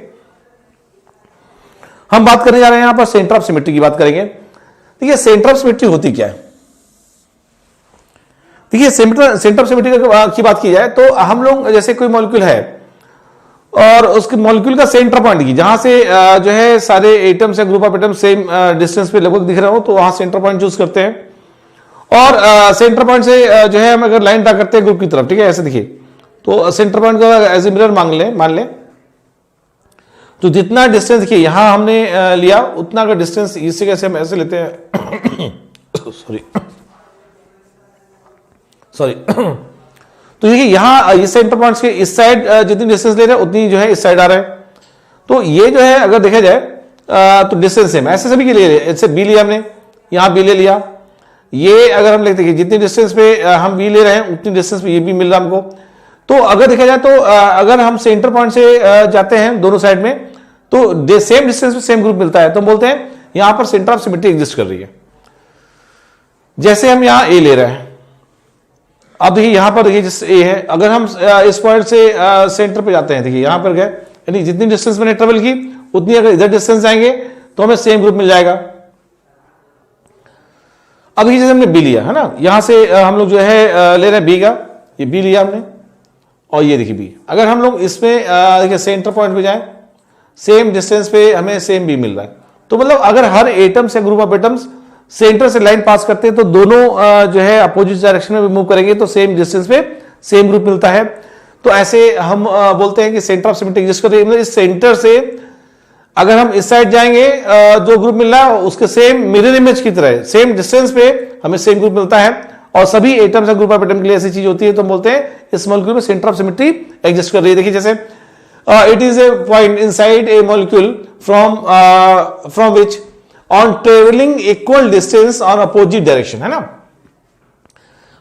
A: हम बात करने जा रहे हैं यहां पर सेंटर ऑफ सिमेट्री की बात करेंगे। देखिए सेंटर ऑफ सिमेट्री होती क्या है, देखिए सेंटर ऑफ सिमेट्री की बात की जाए तो हम लोग जैसे कोई मॉलिक्यूल है और उसके मॉलिक्यूल का सेंटर पॉइंट की जहां से जो है सारे एटम्स या group of atoms same distance पे लगभग दिख रहे हो तो वहां सेंटर पॉइंट चूज करते हैं और सेंटर पॉइंट से जो है हम अगर लाइन ड्रा करते हैं ग्रुप की तरफ, ठीक है, ऐसे देखिए, तो सेंटर पॉइंट को एज ए मिरर मान लें तो जितना डिस्टेंस देखिए यहां हमने लिया उतना का डिस्टेंस इससे कैसे हम ऐसे लेते हैं सॉरी तो देखिए यहां इस सेंटर पॉइंट्स के इस साइड जितनी डिस्टेंस ले रहे हैं उतनी जो है इस साइड आ रहा है। तो ये जो है अगर देखा जाए तो डिस्टेंस सेम ऐसे सभी के लिए, ऐसे बी लिया हमने, यहां बी ले लिया, ये अगर हम लेते हैं जितनी डिस्टेंस पे हम बी ले रहे हैं उतनी डिस्टेंस पे ये भी मिल रहा हमको। तो अगर देखा जाए तो अगर हम सेंटर पॉइंट से जाते हैं दोनों साइड में तो सेम डिस्टेंस पे सेम ग्रुप मिलता है, तो हम बोलते हैं यहां पर सेंटर ऑफ सिमेट्री एग्जिस्ट कर रही है। जैसे हम यहां ए ले रहे हैं, अब देखिए यहां पर देखिए जिस ए है, अगर हम इस पॉइंट से सेंटर पे जाते हैं, देखिए यहां पर गए, यानी जितनी डिस्टेंस मैंने ट्रेवल की उतनी अगर इधर डिस्टेंस जाएंगे तो हमें सेम ग्रुप मिल जाएगा। अब देखिए जैसे हमने बी लिया है ना, यहां से हम लोग जो है ले रहे हैं बी का, ये बी लिया हमने और ये देखिए बी, अगर हम लोग इसमें देखिए सेंटर पॉइंट पे जाएं सेम डिस्टेंस पे हमें सेम बी मिल रहा है। तो मतलब अगर हर एटम्स या ग्रुप ऑफ एटम्स सेंटर से लाइन पास करते हैं तो दोनों जो है अपोजिट डायरेक्शन में मूव करेंगे तो सेम डिस्टेंस पे सेम ग्रुप मिलता है। तो ऐसे हम बोलते हैं कि सेंटर ऑफ सिमेट्री एग्जिस्ट कर रही है। मतलब इस सेंटर से अगर हम इस साइड जाएंगे जो ग्रुप मिल रहा है उसके सेम मिरर इमेज की तरह सेम डिस्टेंस पे हमें सेम ग्रुप मिलता है और सभी एटम्स या ग्रुप ऑफ एटम के लिए ऐसी चीज होती है। तो हम बोलते हैं इस मॉलिक्यूल में सेंटर ऑफ सिमेट्री एग्जिस्ट कर रही है। देखिए जैसे it is a point inside a molecule from which on traveling equal distance on opposite direction, है ना।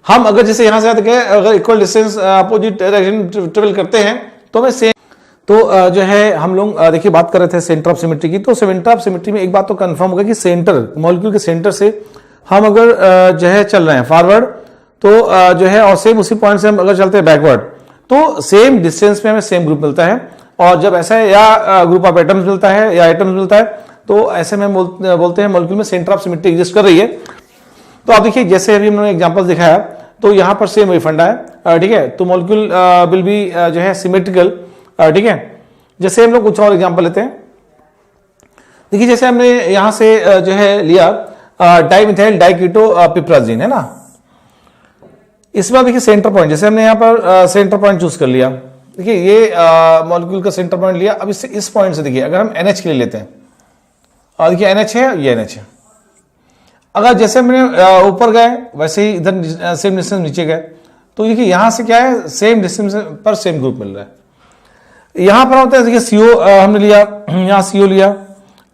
A: हम अगर जैसे यहां से आते हैं अगर equal distance opposite direction travel करते हैं तो हमें सेम, तो जो है हम लोग देखिए बात कर रहे थे सेंटर ऑफ सिमेट्री की। तो सेंटर ऑफ सिमेट्री में एक बात तो कंफर्म होगा कि सेंटर मॉलिक्यूल के सेंटर से हम अगर जो है चल रहे हैं फॉरवर्ड तो जो है और सेम उसी पॉइंट से हम अगर चलते हैं बैकवर्ड तो सेम डिस्टेंस में हमें सेम ग्रुप मिलता है। और जब ऐसा है या ग्रुप ऑफ एटम्स मिलता है या एटम्स मिलता है तो ऐसे में बोलते हैं मॉलिक्यूल में सेंटर ऑफ सिमेट्री एग्जिस्ट कर रही है। तो आप देखिए जैसे अभी हमने एग्जांपल दिखाया तो यहां पर सेम वही फंडा है, ठीक है। तो मॉलिक्यूल विल बी जो है सिमेट्रिकल, ठीक है। जैसे हम लोग कुछ और एग्जांपल लेते हैं, देखिए जैसे हमने यहां से जो है लिया डाइमिथाइल डाइकीटो पिप्राजीन, है ना। इसमें देखिए सेंटर पॉइंट जैसे हमने यहां पर सेंटर पॉइंट चूज कर लिया, देखिए ये मॉलिक्यूल का सेंटर पॉइंट लिया। अब इससे इस पॉइंट से देखिए अगर हम NH के लिए लेते हैं और देखिए NH है ये NH है, अगर जैसे हमने ऊपर गए वैसे ही इधर सेम डिस्टेंस नीचे गए तो देखिए यहां से क्या है सेम डिस्टेंस पर सेम ग्रुप मिल रहा है। यहां पर होता है देखिए CO हमने लिया, यहां CO लिया,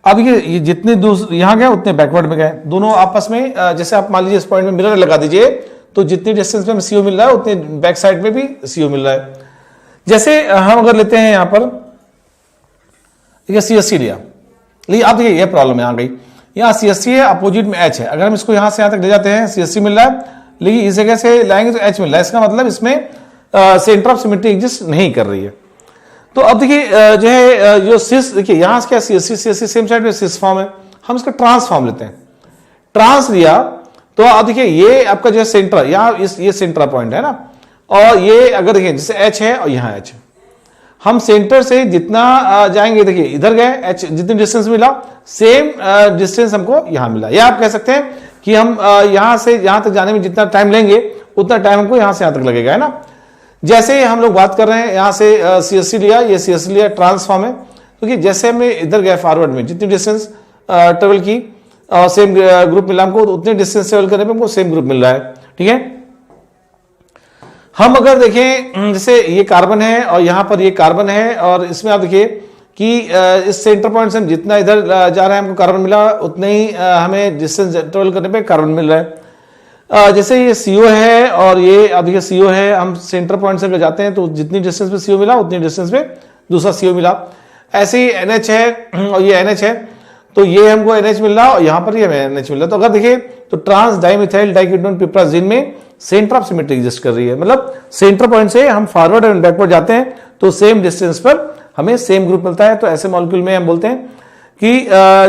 A: अब ये जितने दूर यहां गए उतने बैकवर्ड में गए, दोनों आपस में जैसे आप मान लीजिए इस पॉइंट में मिरर लगा दीजिए तो जितनी डिस्टेंस में CO मिल रहा है उतने बैक साइड में भी CO मिल रहा है। जैसे हम अगर लेते हैं यहां पर देखिए CSC लिया, अब देखिए ये प्रॉब्लम यहां गई, यहां CSC है अपोजिट में H है, अगर हम इसको यहां से यहां तक ले जाते हैं CSC मिल रहा है लेकिन इस जगह से लाएंगे तो H मिल रहा है, इसका मतलब इसमें सेंटर ऑफ सिमेट्री एग्जिस्ट नहीं कर रही है। तो अब देखिए जो है जो सिस, देखिए यहां से क्या सी सेम साइड में सिस फॉर्म है, हम इसका ट्रांस फॉर्म लेते हैं। ट्रांस लिया तो आप देखिए ये आपका जो है सेंटर, यहाँ ये सेंटर पॉइंट है ना, और ये अगर देखिए जैसे एच है और यहाँ एच है, हम सेंटर से जितना जाएंगे, देखिए इधर गए एच, जितनी डिस्टेंस मिला सेम डिस्टेंस हमको यहां मिला। या आप कह सकते हैं कि हम यहां से यहां तक जाने में जितना टाइम लेंगे उतना टाइम हमको यहां से यहां तक लगेगा, है ना। जैसे हम लोग बात कर रहे हैं यहां से सीएससी लिया, ये सीएससी लिया, ट्रांसफॉर्म है, क्योंकि जैसे हमने इधर गए फॉरवर्ड में जितनी डिस्टेंस ट्रेवल की सेम ग्रुप मिला हमको, तो उतने डिस्टेंस ट्रेवल करने पे हमको सेम ग्रुप मिल रहा है, ठीक है। हम अगर देखें जैसे ये कार्बन है और यहां पर ये कार्बन है, और इसमें आप देखिए कि इस सेंटर पॉइंट से हम जितना इधर जा रहे हैं हमको कार्बन मिला, उतने ही हमें डिस्टेंस ट्रेवल करने पे कार्बन मिल रहा है। जैसे ये CO है और ये अब देखिए CO है, हम सेंटर पॉइंट से अगर जाते हैं तो जितनी डिस्टेंस पे CO मिला उतनी डिस्टेंस पे दूसरा CO मिला। ऐसे ही NH है और ये NH है, तो ये हमको NH मिल रहा और यहाँ पर ये NH मिल रहा। तो अगर देखिए तो ट्रांस डाइमिथाइल डाइकीटोन पिप्राजीन में सेंटर ऑफ सिमेट्री एग्जिस्ट कर रही है, मतलब सेंटर पॉइंट से हम फॉरवर्ड एंड बैकवर्ड जाते हैं तो सेम डिस्टेंस पर हमें सेम ग्रुप मिलता है। तो ऐसे मॉलिक्यूल में हम बोलते हैं कि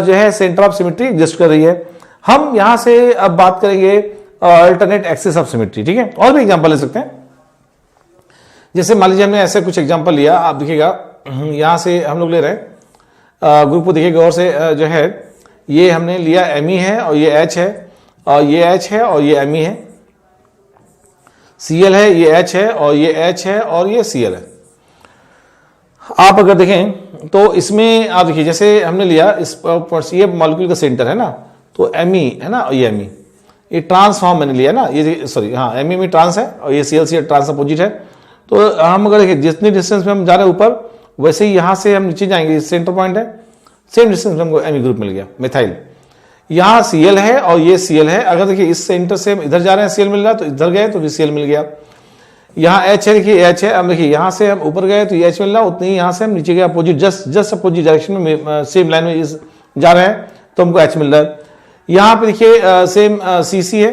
A: जो है सेंटर ऑफ सिमेट्री एग्जिस्ट कर रही है। हम यहां से अब बात करेंगे अल्टरनेट एक्सिस ऑफ सिमेट्री, ठीक है। और भी एग्जांपल ले सकते हैं, जैसे मान लीजिए हमने ऐसे कुछ एग्जांपल लिया, आप देखिएगा यहां से हम लोग ले रहे हैं ग्रुप को, देखिएगा और से जो है ये हमने लिया Me है और ये H है और ये H है और ये Me है, Cl है, ये H है और ये H है और ये Cl है। आप अगर देखें तो इसमें आप देखिए जैसे हमने लिया इस ये मॉलिक्यूल का सेंटर है ना, तो Me है ना और ये Me, ये ट्रांस फॉर्म मैंने लिया ना, ये सॉरी हाँ Me में ट्रांस है और ये Cl ट्रांस अपोजिट है। तो हम अगर देखिए जितनी डिस्टेंस में हम जा रहे हैं ऊपर, वैसे ही यहां से हम नीचे जाएंगे, सेंटर पॉइंट है, सेम डिस्टेंस में हमको Me ग्रुप मिल गया मिथाइल। यहाँ Cl है और ये Cl है, अगर देखिए इस सेंटर से हम इधर जा रहे हैं Cl मिल रहा है, तो इधर गए तो भी Cl मिल गया। यहाँ H है, देखिए H है, अब देखिए यहाँ से हम ऊपर गए तो ये H मिल रहा, उतनी ही यहाँ से हम नीचे गए अपोजिट जस्ट अपोजिट डायरेक्शन में सेम लाइन में जा रहे हैं तो हमको H मिल रहा है। यहाँ पे देखिए सेम CC है,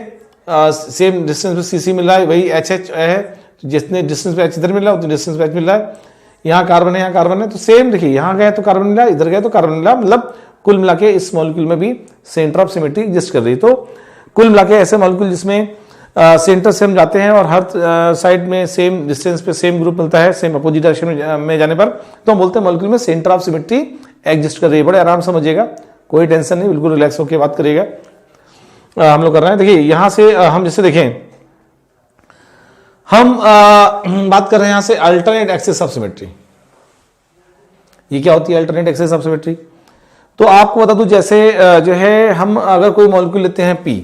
A: सेम डिस्टेंस पे CC मिल रहा है, वही HH है, जितने डिस्टेंस पे H इधर मिल रहा है उतने डिस्टेंस पे H मिल रहा है। यहाँ कार्बन है, यहाँ कार्बन है, तो सेम देखिए यहाँ गए तो कार्बन मिला, इधर गए तो कार्बन मिला, मतलब कुल मिला के इस मॉलिक्यूल में भी सेंटर ऑफ सिमेट्री एग्जिस्ट कर रही है। तो कुल मिला के ऐसे मॉलिक्यूल जिसमें सेंटर से हम जाते हैं और हर साइड में सेम डिस्टेंस पे सेम ग्रुप मिलता है, सेम अपोजिट डायरेक्शन में जाने पर, तो हम बोलते हैं मॉलिक्यूल में सेंटर ऑफ सिमेट्री एग्जिस्ट कर रही है। बड़े आराम समझिएगा, कोई टेंशन नहीं, बिल्कुल रिलैक्स होकर बात करिएगा। हम लोग कर रहे हैं, देखिए यहां से हम जैसे देखें, हम बात कर रहे हैं यहां से अल्टरनेट एक्सिस ऑफ सिमेट्री। ये क्या होती है अल्टरनेट एक्सिस ऑफ सिमेट्री? तो आपको बता दूं, जैसे जो है हम अगर कोई मॉलिक्यूल लेते हैं P,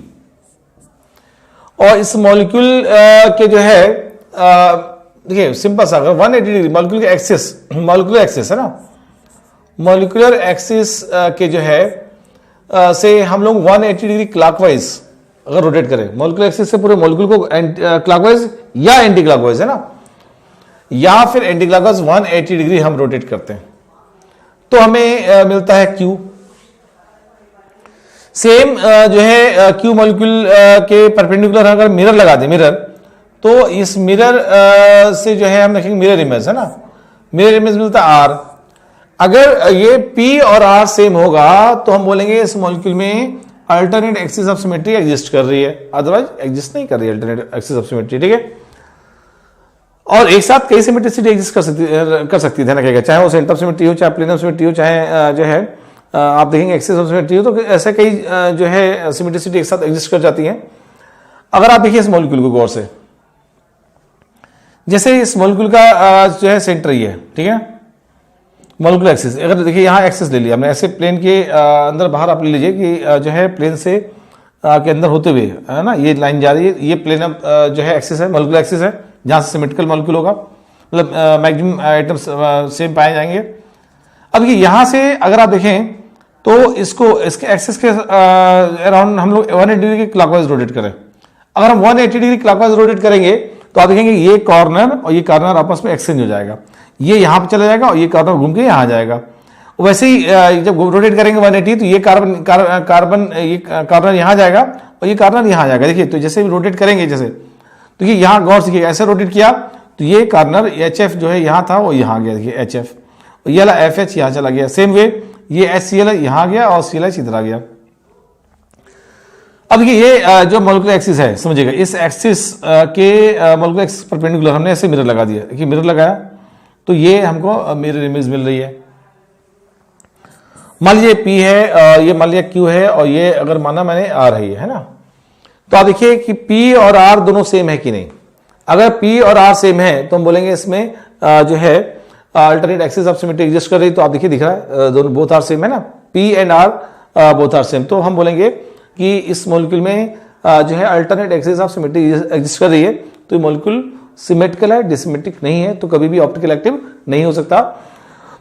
A: और इस मॉलिक्यूल के जो है देखिए सिंपल सा, अगर 180 डिग्री मॉलिक्यूल के एक्सिस, मॉलिक्यूलर एक्सिस है ना, मॉलिक्यूलर एक्सिस के जो है से हम लोग 180 डिग्री क्लॉकवाइज अगर रोटेट करें, मॉलिक्यूलर एक्सिस से पूरे मॉलिक्यूल को क्लॉकवाइज या एंटी क्लॉकवाइज है ना, या फिर एंटी क्लॉकवाइज 180 डिग्री हम रोटेट करते हैं, तो हमें मिलता है Q। सेम जो है Q मॉलिक्यूल के परपेंडिकुलर अगर मिरर लगा दे, मिरर, तो इस मिरर से जो है हम देखेंगे मिरर इमेज है ना, मिरर इमेज मिलता है R। अगर ये P और R सेम होगा तो हम बोलेंगे इस मॉलिक्यूल में alternate axis of symmetry exist कर रही है, अदरवाइज एग्जिस्ट नहीं कर रही है अल्टरनेट एक्सिस ऑफ सिमेट्री, ठीक है। और एक साथ कई सिमेट्रिसिटी एग्जिस्ट कर सकती है, ध्यान रखिएगा, चाहे वो सेंटर ऑफ सिमेट्री हो, चाहे प्लेन ऑफ सिमेट्री हो, चाहे जो है आप देखेंगे एक्सिस ऑफ सिमेट्री हो, तो ऐसे कई जो है सिमेट्रिसिटी एक साथ एग्जिस्ट कर जाती हैं। अगर आप देखिए इस मॉलिक्यूल को गौर से, जैसे इस मॉलिक्यूल का जो है सेंटर ही है, ठीक है, मॉलिक्यूलर एक्सिस, अगर देखिए यहाँ एक्सिस ले लिया हमने, ऐसे प्लेन के अंदर बाहर आप ले लीजिए कि जो है प्लेन से के अंदर होते हुए है ना, ये लाइन जा रही है, ये प्लेन जो है एक्सिस है, मॉलिक्यूलर एक्सिस है, जहां से सिमेट्रिकल मॉलिक्यूल होगा, मतलब मैक्सिमम आइटम्स सेम पाए जाएंगे। अब ये यहां से अगर आप देखें तो इसको इसके एक्सिस के अराउंड हम लोग 180 डिग्री की क्लॉकवाइज रोटेट करें। अगर हम 180 डिग्री क्लॉकवाइज रोटेट करेंगे तो आप देखेंगे ये कॉर्नर और ये कॉर्नर आपस में एक्सचेंज हो जाएगा, ये यहां पे चला जाएगा और ये कॉर्नर घूम के यहां आ जाएगा। वैसे ही जब रोटेट करेंगे 180 तो ये कार्बन ये कॉर्नर यहां जाएगा और ये कॉर्नर यहां जाएगा। देखिए तो जैसे भी रोटेट करेंगे, जैसे देखिए यहां गौर से ऐसे रोटेट किया तो ये कॉर्नर HF जो है यहां था वो यहां गया, देखिए HF, ये वाला FH यहां चला गया। सेम वे ये HCl यहां गया और CLH इधर आ गया। अब देखिए ये जो मोलिकुलर एक्सिस है समझिएगा, इस एक्सिस के मोलिकुलर एक्सिस परपेंडिकुलर हमने ऐसे मिरर लगा दिया। देखिए मिरर लगाया तो ये हमको मिरर इमेज मिल रही है। मान लीजिए P है, ये मान लिया Q है, और ये अगर माना मैंने R है ना, तो आप देखिए कि P और R दोनों सेम है कि नहीं। अगर P और R सेम है तो हम बोलेंगे इसमें जो है alternate axis of symmetry exist कर रही। तो आप देखिए दिख रहा है दोनों बोथ आर सेम है ना, P and R both are same. तो हम बोलेंगे कि इस मॉलिक्यूल में जो है alternate axis of symmetry exist कर रही है। तो ये मॉलिक्यूल सिमेट्रिकल है, डिसिमेट्रिक नहीं है, तो कभी भी ऑप्टिकल एक्टिव नहीं हो सकता।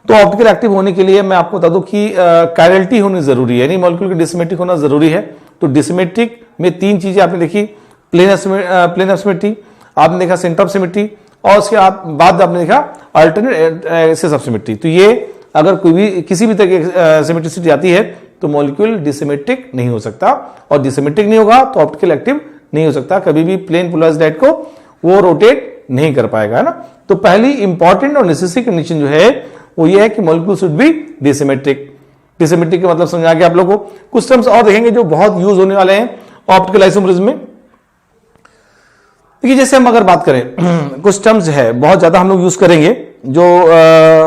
A: तो ऑप्टिकल एक्टिव होने के लिए मैं आपको बता दूं कि कायरलिटी होनी जरूरी है, नहीं मॉलिक्यूल का डिसिमेट्रिक होना जरूरी है। तो डिसिमेट्रिक में तीन चीजें आपने देखी, प्लेन ऑफ सिमेट्री, आपने देखा सेंटर ऑफ सिमेट्री, और उसके बाद आपने देखा अल्टरनेट एक्सिस ऑफ सिमेट्री। तो ये अगर कोई भी किसी भी तरह की सिमेट्रिसिटी आती है तो मॉलिक्यूल डिसिमेट्रिक नहीं हो सकता, और डिसिमेट्रिक नहीं होगा तो ऑप्टिकल एक्टिव नहीं हो सकता। कभी भी प्लेन पोलराइज्ड लाइट को वो रोटेट नहीं कर पाएगा, है ना। तो पहली इंपॉर्टेंट और नेसेसरी कंडीशन जो है वो ये है कि मॉलिक्यूल शुड बी डिसिमेट्रिक। डिसिमेट्रिक का मतलब समझा के आप लोगों को कुछ टर्म्स और देखेंगे जो बहुत यूज होने वाले हैं ऑप्टिकल आइसोमरिज्म में। देखिए जैसे हम अगर बात करें कुछ टर्म्स है बहुत ज्यादा हम लोग यूज करेंगे, जो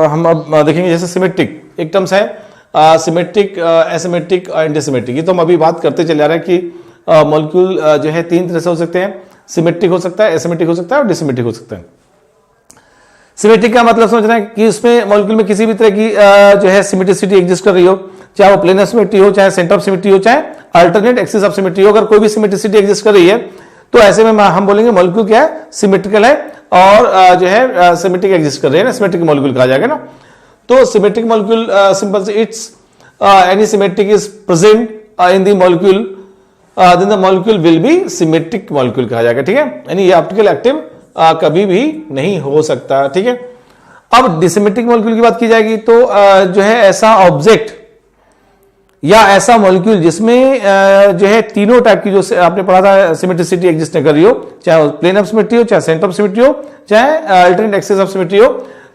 A: हम अब देखेंगे। जैसे सिमेट्रिक एक टर्म्स है, सिमेट्रिक, एसिमेट्रिक और डिसिमेट्रिक। ये तो हम अभी बात करते चले आ रहे हैं कि मॉलिक्यूल जो है तीन तरह से हो सकते हैं, सिमेट्रिक हो सकता है, एसिमेट्रिक हो सकता है और डिसिमेट्रिक हो सकता है। सिमेट्रिक का मतलब समझ रहे हैं कि उसमें मॉलिक्यूल में किसी भी तरह की जो है सिमेट्रिसिटी एग्जिस्ट कर रही हो, चाहे वो प्लेन ऑफ सिमेट्री हो, चाहे सेंटर ऑफ सिमेट्री हो, चाहे अल्टरनेट एक्सिस ऑफ सिमेट्री हो। अगर कोई भी सिमेट्रिसिटी एग्जिस्ट कर रही है तो ऐसे में हम बोलेंगे मॉलिक्यूल क्या है, सिमेट्रिकल है, और जो है सिमेट्रिक एग्जिस्ट कर रही है ना, सिमेट्रिक मॉलिक्यूल कहा जाएगा ना। तो सिमेट्रिक मॉलिक्यूल सिंपल से it's any symmetric is present in the molecule, then the molecule will be symmetric molecule कहा जाएगा, ठीक है। यानी ये ऑप्टिकल एक्टिव कभी भी नहीं हो सकता, ठीक है। अब डिसिमेट्रिक मॉलिक्यूल की बात की जाएगी तो जो है ऐसा ऑब्जेक्ट या ऐसा मॉलिक्यूल जिसमें जो है तीनों टाइप की जो आपने पढ़ा था सिमेट्रिसिटी एग्जिस्ट नहीं कर रही हो, चाहे वो प्लेन ऑफ सिमेट्री हो, चाहे सेंटर ऑफ सिमेट्री हो, चाहे अल्टरनेट एक्सिस ऑफ सिमेट्री हो,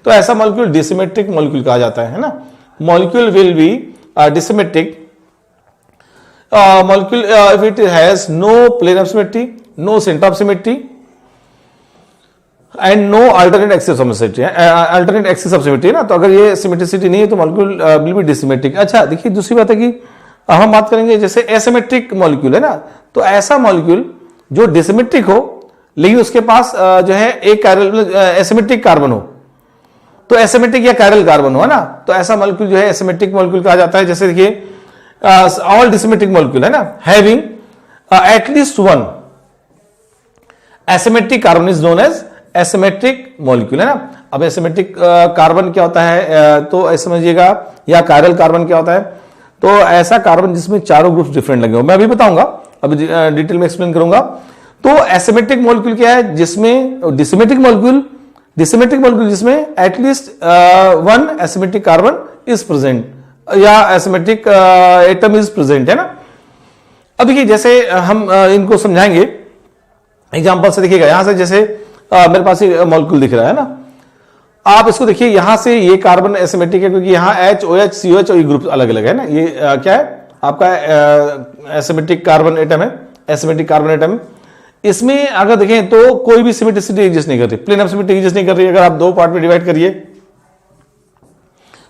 A: तो ऐसा मॉलिक्यूल डिसिमेट्रिक मॉलिक्यूल कहा जाता है ना। Molecule will be dissymmetric molecule if it has no plane of symmetry, no centre of symmetry and no alternate axis of symmetry, alternate axis of symmetry ना। तो अगर ये सिमेट्रिसिटी नहीं है तो मॉलिक्यूल विल बी डिसिमेट्रिक। अच्छा देखिए दूसरी बात है कि हम बात करेंगे जैसे एसिमेट्रिक मॉलिक्यूल है ना, तो ऐसा मॉलिक्यूल जो डिसिमेट्रिक हो लेकिन उसके पास जो है एक एसिमेट्रिक कार्बन हो, तो एसिमेट्रिक या कायरल कार्बन हो, है ना, तो ऐसा मॉलिक्यूल जो है एसिमेट्रिक मॉलिक्यूल कहा जाता है। जैसे देखिए ऑल डिसिमेट्रिक मॉलिक्यूल है ना, having at least one asymmetric carbon is known as asymmetric molecule, है ना। अब एसिमेट्रिक कार्बन क्या होता है तो ऐसे समझिएगा, या कायरल कार्बन क्या होता है, तो ऐसा कार्बन जिसमें चारों ग्रुप्स डिफरेंट लगे हो। मैं अभी बताऊंगा, अभी डिटेल में एक्सप्लेन करूंगा। तो एसिमेट्रिक मॉलिक्यूल क्या है, जिसमें डिसिमेट्रिक मॉलिक्यूल जिसमें at least one asymmetric carbon is present या एसिमेट्रिक एटम इज प्रेजेंट, है ना। अब देखिए जैसे हम इनको समझाएंगे एग्जांपल से। देखिएगा यहां से जैसे मेरे पास एक मॉलिक्यूल दिख रहा है ना, आप इसको देखिए यहां से ये कार्बन एसिमेट्रिक है क्योंकि यहां H, OH, COH और ये ग्रुप अलग अलग है ना। ये क्या है आपका एसिमेट्रिक कार्बन एटम है, एसिमेट्रिक कार्बन एटम। इसमें अगर देखें तो कोई भी सिमेट्रिसिटी एग्जिस्ट नहीं कर रही, प्लेन ऑफ सिमेट्री एग्जिस्ट नहीं कर रही। अगर आप दो पार्ट में डिवाइड करिए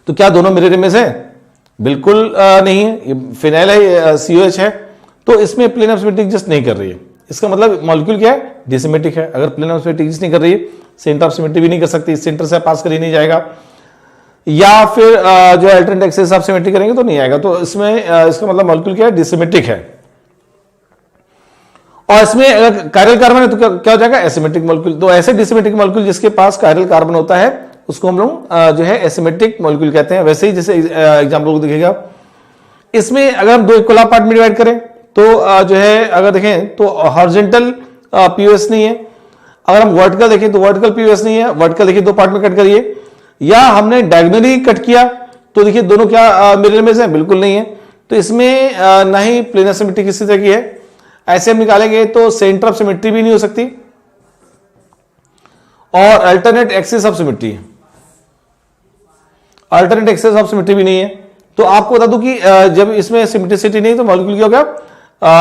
A: तो क्या दोनों मिरर इमेज है? बिल्कुल नहीं है। ये फिनाइल है, COH है, तो इसमें प्लेन ऑफ सिमेट्री एग्जिस्ट नहीं कर रही है। इसका मतलब मॉलिक्यूल क्या है, डिसिमेट्रिक है। अगर प्लेन ऑफ सिमेट्री एग्जिस्ट नहीं कर रही है, सेंटर ऑफ सिमेट्री भी नहीं कर सकती, सेंटर से पास कर ही नहीं जाएगा, या फिर जो अल्टरनेट एक्सिस ऑफ सिमेट्री करेंगे तो नहीं आएगा। तो इसमें इसका मतलब मॉलिक्यूल क्या है, डिसिमेट्रिक है। और इसमें अगर कायरल कार्बन है तो क्या हो जाएगा, एसिमेट्रिक मॉलिक्यूल। तो ऐसे डिसिमेट्रिक मॉलिक्यूल जिसके पास कायरल कार्बन होता है उसको हम लोग जो है एसिमेट्रिक मॉलिक्यूल कहते हैं। वैसे ही जैसे एग्जांपल को देखिएगा, इसमें अगर हम दो इक्वल पार्ट में डिवाइड करें तो जो है अगर देखें तो हॉरिजॉन्टल पीओएस नहीं है। अगर हम वर्टिकल देखें तो वर्टिकल पीओएस नहीं है। वर्टिकल देखिए दो पार्ट में कट करिए, या हमने डायगोनली कट किया तो देखिए दोनों क्या मिरर इमेज है, बिल्कुल नहीं है। तो इसमें ना ही प्लेन ऑफ सिमेट्री किसी तरह की है। ऐसे हम निकालेंगे तो सेंटर ऑफ सिमेट्री भी नहीं हो सकती, और alternate axis of symmetry, alternate axis of symmetry भी नहीं है। तो आपको बता दूं कि जब इसमें सिमेट्रिसिटी नहीं तो मॉलिक्यूल क्या हो गया,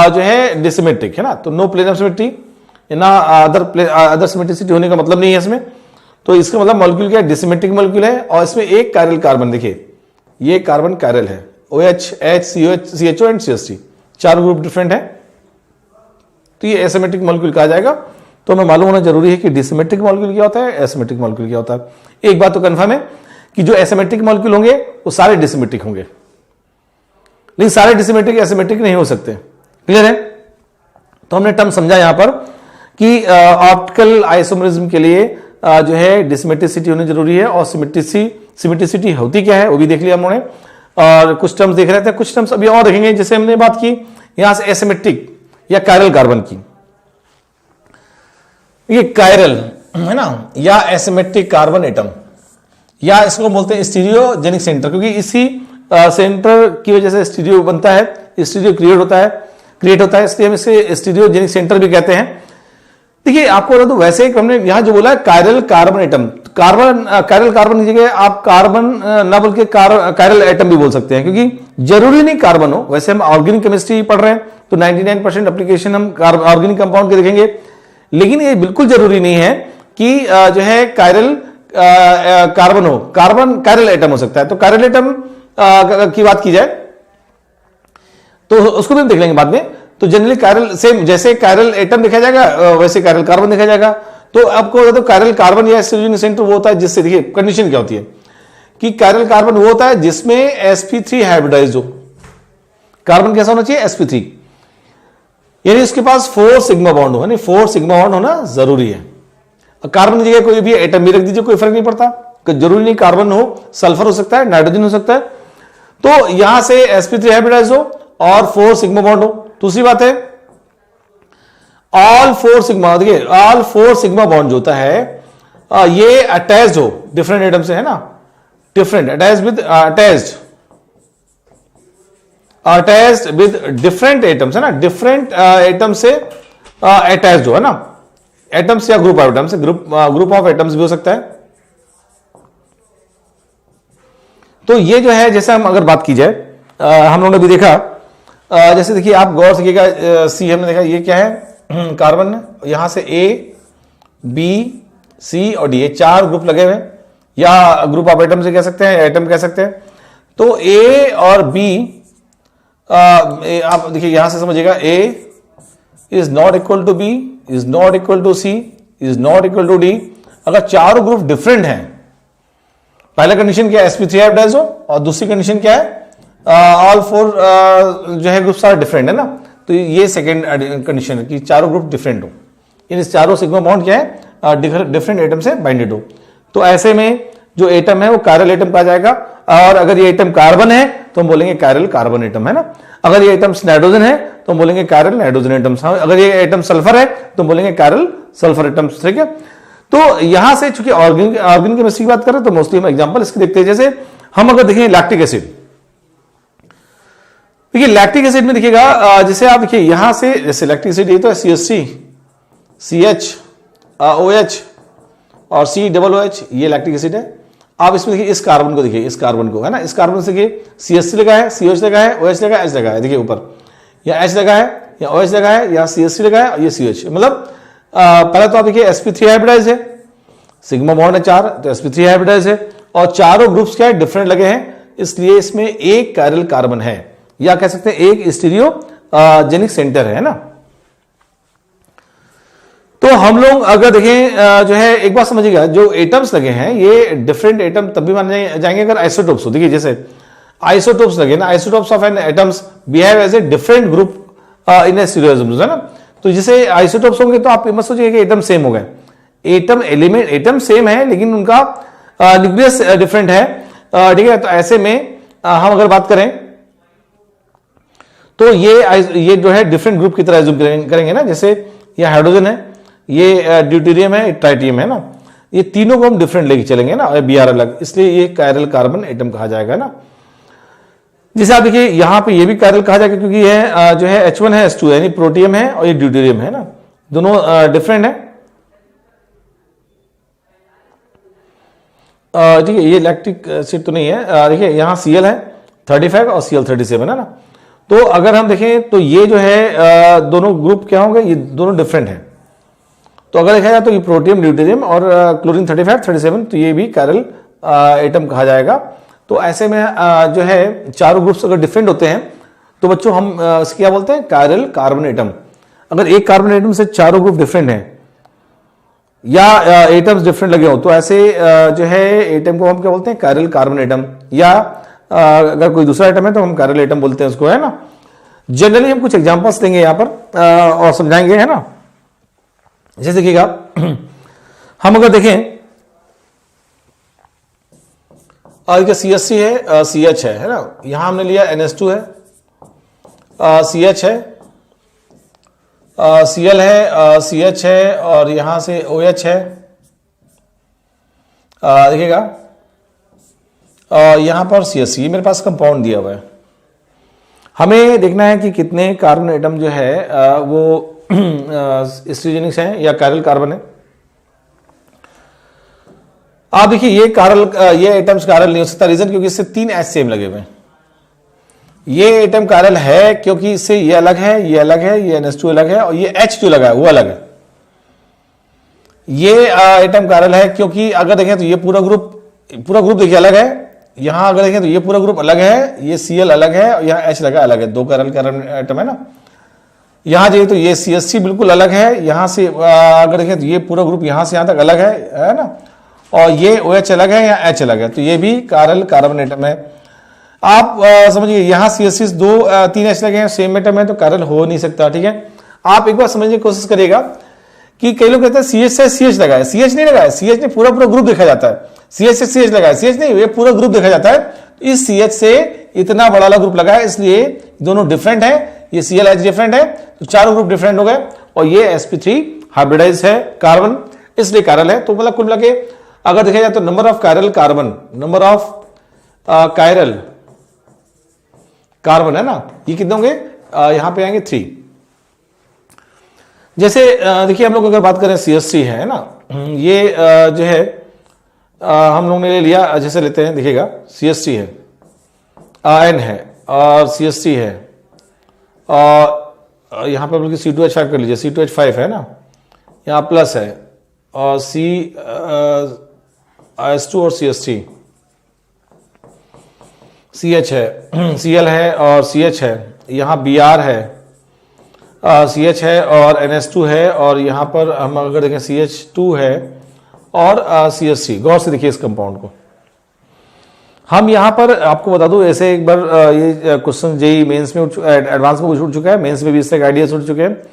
A: जो है डिसिमेट्रिक है ना। तो नो प्लेन ऑफ सिमेट्री ना अदर सिमेट्रिसिटी होने का मतलब नहीं है इसमें। तो इसका मतलब मॉलिक्यूल क्या है, डिसिमेट्रिक मॉलिक्यूल है। और इसमें एक कायरल कार्बन, देखिए ये कार्बन कायरल है, OH, H, COH, CHO and CH3, चार ग्रुप डिफरेंट है। तो ये एसिमेट्रिक मॉलिक्यूल कहा जाएगा। तो हमें मालूम होना जरूरी है कि डिसिमेट्रिक मॉलिक्यूल क्या होता है, एसिमेट्रिक मॉलिक्यूल क्या होता है। एक बात तो कंफर्म है कि जो एसिमेट्रिक मॉलिक्यूल होंगे वो सारे डिसिमेट्रिक होंगे, लेकिन सारे डिसिमेट्रिक एसिमेट्रिक नहीं हो सकते। क्लियर है। तो हमने टर्म समझा यहां पर कि ऑप्टिकल आइसोमरिज्म के लिए जो है डिसिमेट्रिसिटी होनी जरूरी है। और सिमेट्रिसिटी होती क्या है वो भी देख लिया हमने, और कुछ टर्म्स देख रहे थे, कुछ टर्म्स अभी और देखेंगे। जैसे हमने बात की यहां से एसिमेट्रिक या कायरल कार्बन की, ये कायरल है ना, या एसिमेट्रिक कार्बन एटम, या इसको बोलते हैं स्टीरियोजेनिक सेंटर, क्योंकि इसी सेंटर की वजह से स्टीरियो बनता है, स्टीरियो क्रिएट होता है, इसलिए हम इसे स्टीरियोजेनिक सेंटर भी कहते हैं। देखिए आपको बता दूं, वैसे हमने यहां जो बोला है chiral carbon atom, chiral carbon की जगह आप कार्बन ना बोल के कायरल एटम भी बोल सकते हैं, क्योंकि जरूरी नहीं कार्बन हो। वैसे हम ऑर्गेनिक केमिस्ट्री पढ़ रहे हैं तो 99% एप्लीकेशन हम ऑर्गेनिक कंपाउंड के देखेंगे, लेकिन ये बिल्कुल जरूरी नहीं है कि जो है कायरल कार्बन हो, कार्बन कायरल एटम हो सकता है। तो कायरल एटम की बात की जाए तो उसको भी हम देख लेंगे बाद में। तो जनरली कायरल सेम, जैसे कायरल एटम देखा जाएगा वैसे कायरल कार्बन देखा जाएगा। तो आपको तो कायरल कार्बन या स्टीरियोजेनिक सेंटर वो होता है जिससे, देखिए कंडीशन क्या होती है कि कायरल कार्बन वो होता है जिसमें sp3 हाइब्रिडाइज्ड हो। कार्बन कैसा होना चाहिए, sp3, यानी इसके पास 4 सिग्मा बॉन्ड हो, यानी 4 सिग्मा बॉन्ड होना जरूरी है। कार्बन की जगह कोई भी एटम भी रख दीजिए, कोई फर्क नहीं पड़ता, जरूरी नहीं कार्बन हो, सल्फर हो सकता है, नाइट्रोजन हो सकता है। तो यहां से sp3 हाइब्रिडाइज्ड हो और 4 सिग्मा बॉन्ड हो। दूसरी बात है ऑल 4 सिग्मा, देखिए ऑल 4 सिग्मा बॉन्ड जो होता है ये अटैच्ड हो डिफरेंट एटम से, है ना, different attached with different atoms, है ना, डिफरेंट एटम से अटैच्ड हो, है ना, एटम्स या group of atoms, group of atoms भी हो सकता है। तो ये जो है, जैसे हम अगर बात की जाए, हम लोगों ने भी देखा, जैसे देखिए आप गौर से देखिएगा, सी हमने देखा ये क्या है, कार्बन, यहां से A, B, C और D, ये 4 ग्रुप लगे हुए, या ग्रुप ऑफ एटम से कह सकते हैं, एटम कह सकते हैं। तो A और B, आप देखिए यहां से समझिएगा, A is not equal to B, is not equal to C, is not equal to D। अगर चारों ग्रुप डिफरेंट हैं, पहला कंडीशन क्या है, sp3 हाइब्रिडाइज्ड हो, और दूसरी कंडीशन क्या है, ऑल 4 जो है ग्रुप्स आर डिफरेंट, है ना। तो ये सेकंड कंडीशन है कि चारों ग्रुप डिफरेंट हो, इन चारों सिग्मा बॉन्ड क्या है, डिफरेंट एटम से बाइंडेड हो। तो ऐसे में जो एटम है वो कायरल एटम कहा जाएगा। और अगर ये एटम कार्बन है तो हम बोलेंगे कायरल कार्बन एटम, है ना। अगर ये एटम नाइट्रोजन है तो हम बोलेंगे कायरल नाइट्रोजन एटम्स। अगर ये एटम सल्फर है तो हम बोलेंगे कायरल सल्फर एटम्स, ठीक है। तो यहां से चूंकि ऑर्गेनिक केमिस्ट्री की बात करें तो मोस्टली हम एग्जांपल इसके देखते हैं। जैसे हम अगर देखें लैक्टिक एसिड, देखिए लैक्टिक एसिड में देखिएगा, जैसे आप देखिए यहां से, जैसे लैक्टिक एसिड ये तो CH3, CH, OH और COOH, ये लैक्टिक एसिड है। आप इसमें देखिए इस कार्बन को, देखिए इस कार्बन को, है ना, इस कार्बन से देखिए CH3 लगा है, COH लगा है, OH लगा है, H लगा है, देखिए ऊपर या H लगा है या OH लगा है या CH3 लगा है, ये CH, मतलब पहले तो आप देखिए sp3 हाइब्रिडाइज्ड है, सिग्मा बॉन्ड है 4, तो sp3 हाइब्रिडाइज्ड है, और चारों ग्रुप्स क्या है, डिफरेंट लगे हैं, इसलिए इसमें एक कायरल कार्बन है, या कह सकते हैं एक स्टीरियोजेनिक सेंटर है ना। तो हम लोग अगर देखें, जो है एक बात समझिएगा, जो एटम्स लगे हैं ये डिफरेंट एटम तब भी माने जाएंगे अगर आइसोटोप्स हो। देखिए जैसे आइसोटोप्स लगे ना, isotopes of an atoms behave as a different group in a stereoisomer, है ना। तो जैसे आइसोटोप्स होंगे तो आप मत सोचिए कि एटम सेम हो गए, एटम एलिमेंट एटम सेम है लेकिन उनका न्यूक्लियस डिफरेंट है, ठीक है। तो ऐसे में हम अगर बात करें तो ये जो है डिफरेंट ग्रुप की तरह एज्यूम करेंगे ना। जैसे ये हाइड्रोजन है, ये ड्यूटेरियम है, ट्राइटियम है ना, ये तीनों को हम डिफरेंट लेके चलेंगे ना, Br अलग, इसलिए ये कायरल कार्बन एटम कहा जाएगा ना। जैसे आप देखिए यहां पे ये भी कायरल कहा जाएगा क्योंकि ये जो है H1 है, H2 है, यानी प्रोटियम है और ये ड्यूटेरियम है ना, दोनों डिफरेंट है। ठीक है, ये लैक्टिक एसिड तो नहीं है। देखिए यहाँ Cl है 35 और Cl 37 है ना। तो अगर हम देखें तो ये जो है दोनों ग्रुप क्या होंगे, ये दोनों डिफरेंट हैं। तो अगर देखा जाए तो ये प्रोटियम, ड्यूटेरियम और क्लोरीन 35, 37, तो ये भी कायरल एटम कहा जाएगा। तो ऐसे में जो है चारों ग्रुप्स अगर डिफरेंट होते हैं तो बच्चों हम इसके क्या बोलते हैं, कायरल कार्बन एटम। अगर एक कार्बन एटम से चारों ग्रुप डिफरेंट हैं या एटम्स डिफरेंट लगे हो तो ऐसे जो है एटम को हम क्या बोलते हैं, कायरल कार्बन एटम। या अगर कोई दूसरा एटम है तो हम कायरल एटम बोलते हैं उसको, है ना। जनरली हम कुछ एग्जांपल्स देंगे यहाँ पर और समझाएंगे, है ना। जैसे देखिएगा हम अगर देखें CH3 है, CH है ना। यहां हमने लिया NH2 है, CH है, Cl है, CH है और यहां से OH है। देखिएगा यहां पर CH3, मेरे पास कंपाउंड दिया हुआ है। हमें देखना है कि कितने कार्बन एटम जो है वो स्टीरियोजेनिक्स हैं या कायरल कार्बन है। आप देखिए ये एटम्स कायरल नहीं हो सकता। रीजन क्योंकि इससे 3 H सेम लगे हुए हैं। ये एटम कायरल है क्योंकि इससे ये अलग है, ये अलग है, ये NH2 अलग है और ये H जो लगा है वो अलग है। ये एटम कायरल है क्योंकि अगर देखें तो ये पूरा ग्रुप देखिए अलग है। यहां अगर देखें तो ये पूरा ग्रुप अलग है, ये Cl अलग है और यहाँ H लगा अलग है। 2 कायरल कार्बन एटम है ना। यहां देखिए तो ये CH3 बिल्कुल अलग है। यहां से अगर देखें तो ये पूरा ग्रुप यहां से यहां तक अलग है ना। और ये OH अलग है, या H अलग है, तो ये भी कायरल कार्बन एटम है। आप समझिए यहां CH3 3 H लगे हैं, सेम एटम है, तो कायरल हो नहीं सकता। ठीक है, आप एक बार समझने की कोशिश करिएगा कि कई लोग कहते हैं CH से CH लगा है, CH नहीं लगा है। CH ने पूरा ग्रुप देखा जाता है। CH से CH लगा है, CH नहीं, ये पूरा ग्रुप देखा जाता है। इस CH से इतना बड़ा वाला ग्रुप लगा है, इसलिए दोनों डिफरेंट है। ये ClH डिफरेंट है, तो चारों ग्रुप डिफरेंट हो गए। और ये sp3 हाइब्रिडाइज है कार्बन, इसलिए कायरल है। तो मतलब कुल मिला के अगर देखा जाए तो नंबर ऑफ कायरल कार्बन है ना, ये कितने होंगे, यहां पे आएंगे 3। जैसे देखिए हम लोग अगर बात करें CH3 है ना, ये जो है हम लोगों ने ले लिया, जैसे लेते हैं देखिएगा CH3 है, N है और CH3 है और यहां पर बल्कि C2H5 कर लीजिए, C2H5 है ना, यहां प्लस है और CH2 और CH3, CH है, Cl है और CH है, यहाँ Br है, CH है और NH2 है और यहाँ पर हम अगर देखें CH2 है और CH3। गौर से देखिए इस कंपाउंड को। हम यहाँ पर आपको बता दूं, ऐसे एक बार ये क्वेश्चन जेई मेंस में एडवांस में उठ चुका है, मेंस में भी इससे आइडियाज उठ चुके हैं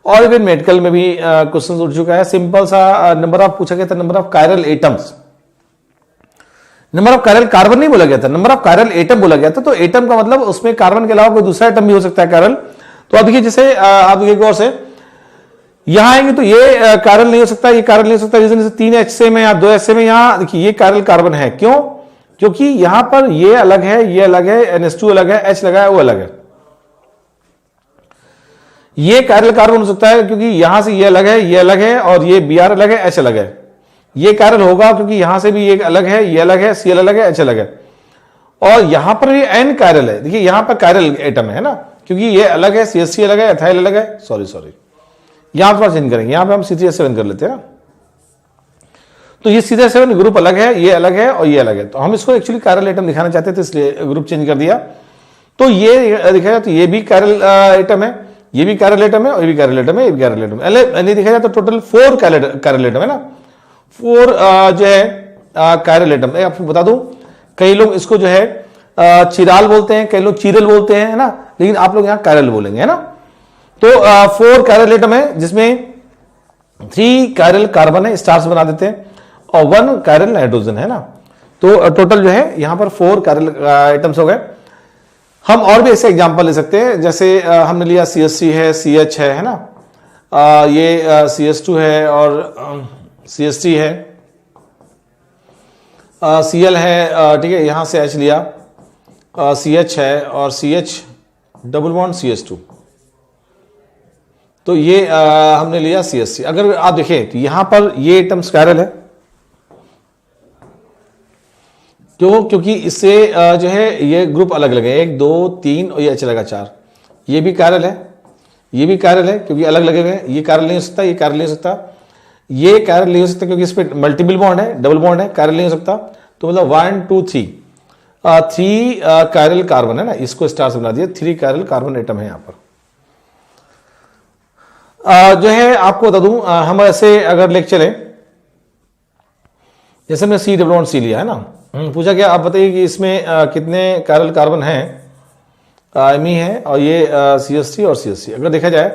A: और इवन मेडिकल में भी क्वेश्चन उठ चुका है। सिंपल सा नंबर ऑफ पूछा गया था, number of chiral atoms. Number of chiral carbon नहीं बोला गया था, नंबर ऑफ कायरल एटम बोला गया था। तो एटम का मतलब उसमें कार्बन के अलावा कोई दूसरा एटम भी हो सकता है कायरल। तो आप देखिए जैसे आप देखिए गौर से यहां आएंगे तो ये कायरल नहीं हो सकता, ये कायरल नहीं हो सकता। रीजन जैसे 3 H से में या 2 H से में, यहां देखिए ये कायरल कार्बन है। क्यों? क्योंकि यहां पर ये अलग है, ये अलग है, NH2 अलग है, H लगा है, वो अलग है। ये कायरल कार्बन हो सकता है क्योंकि यहां से ये अलग है, ये अलग है और ये Br अलग है, H अलग है। ये कायरल होगा क्योंकि यहां से भी ये अलग है, ये अलग है, Cl अलग है, H अलग है। और यहां पर ये N कायरल है। देखिए यहां पर कायरल एटम है ना, क्योंकि ये अलग है, CH3 अलग है, एथाइल अलग है। सॉरी यहां पर चेंज करेंगे, यहां पे हम C3H7 कर लेते हैं ना। तो ये C3H7 ग्रुप अलग है, ये अलग है और ये अलग है। तो हम इसको एक्चुअली कायरल एटम दिखाना चाहते थे, इसलिए ग्रुप चेंज कर दिया। तो ये दिखाया तो ये भी कायरल एटम है, ये भी कायरल एटम है और ये भी कायरल एटम है, ये भी कायरल एटम है। नहीं देखा जाए तो टोटल 4 कायरल एटम है ना, 4 जो है कायरल एटम। आपको बता दूं, कई लोग इसको जो है चिराल बोलते हैं, कई लोग चीरल बोलते हैं, है ना, लेकिन आप लोग यहां कायरल बोलेंगे, है ना। तो 4 कायरल एटम है जिसमें 3 कायरल कार्बन है, स्टार्स बना देते हैं, और 1 कायरल नाइट्रोजन है ना। तो टोटल जो है यहां पर 4 कायरल एटम्स हो गए। हम और भी ऐसे एग्जांपल ले सकते हैं, जैसे हमने लिया CH3 है, CH है ना, ये CH2 है और CH3 है, Cl है, ठीक है, यहां से H लिया, CH है और CH डबल बॉन्ड CH2। तो ये हमने लिया CH3। अगर आप देखें तो यहां पर ये एटम्स कायरल है, क्यों? क्योंकि इससे जो है ये ग्रुप अलग अलग है, 1 2 3 और ये H लगा 4, ये भी कायरल है, ये भी कायरल है क्योंकि अलग लगे हुए हैं। ये कायरल नहीं हो सकता, ये कायरल नहीं हो सकता, ये कायरल नहीं हो सकता क्योंकि इस पर मल्टीपल बॉन्ड है, डबल बॉन्ड है, कायरल नहीं हो सकता। तो मतलब 1 2 3 3 कायरल कार्बन है ना, इसको स्टार से बना दिया, 3 कायरल कार्बन एटम है यहां पर। जो है आपको बता दूं, हम ऐसे अगर लेक्चर चले, जैसे हमने C लिया है ना, पूछा क्या आप बताइए कि इसमें कितने कायरल कार्बन हैं, Mi है और ये CH3 और CH3। अगर देखा जाए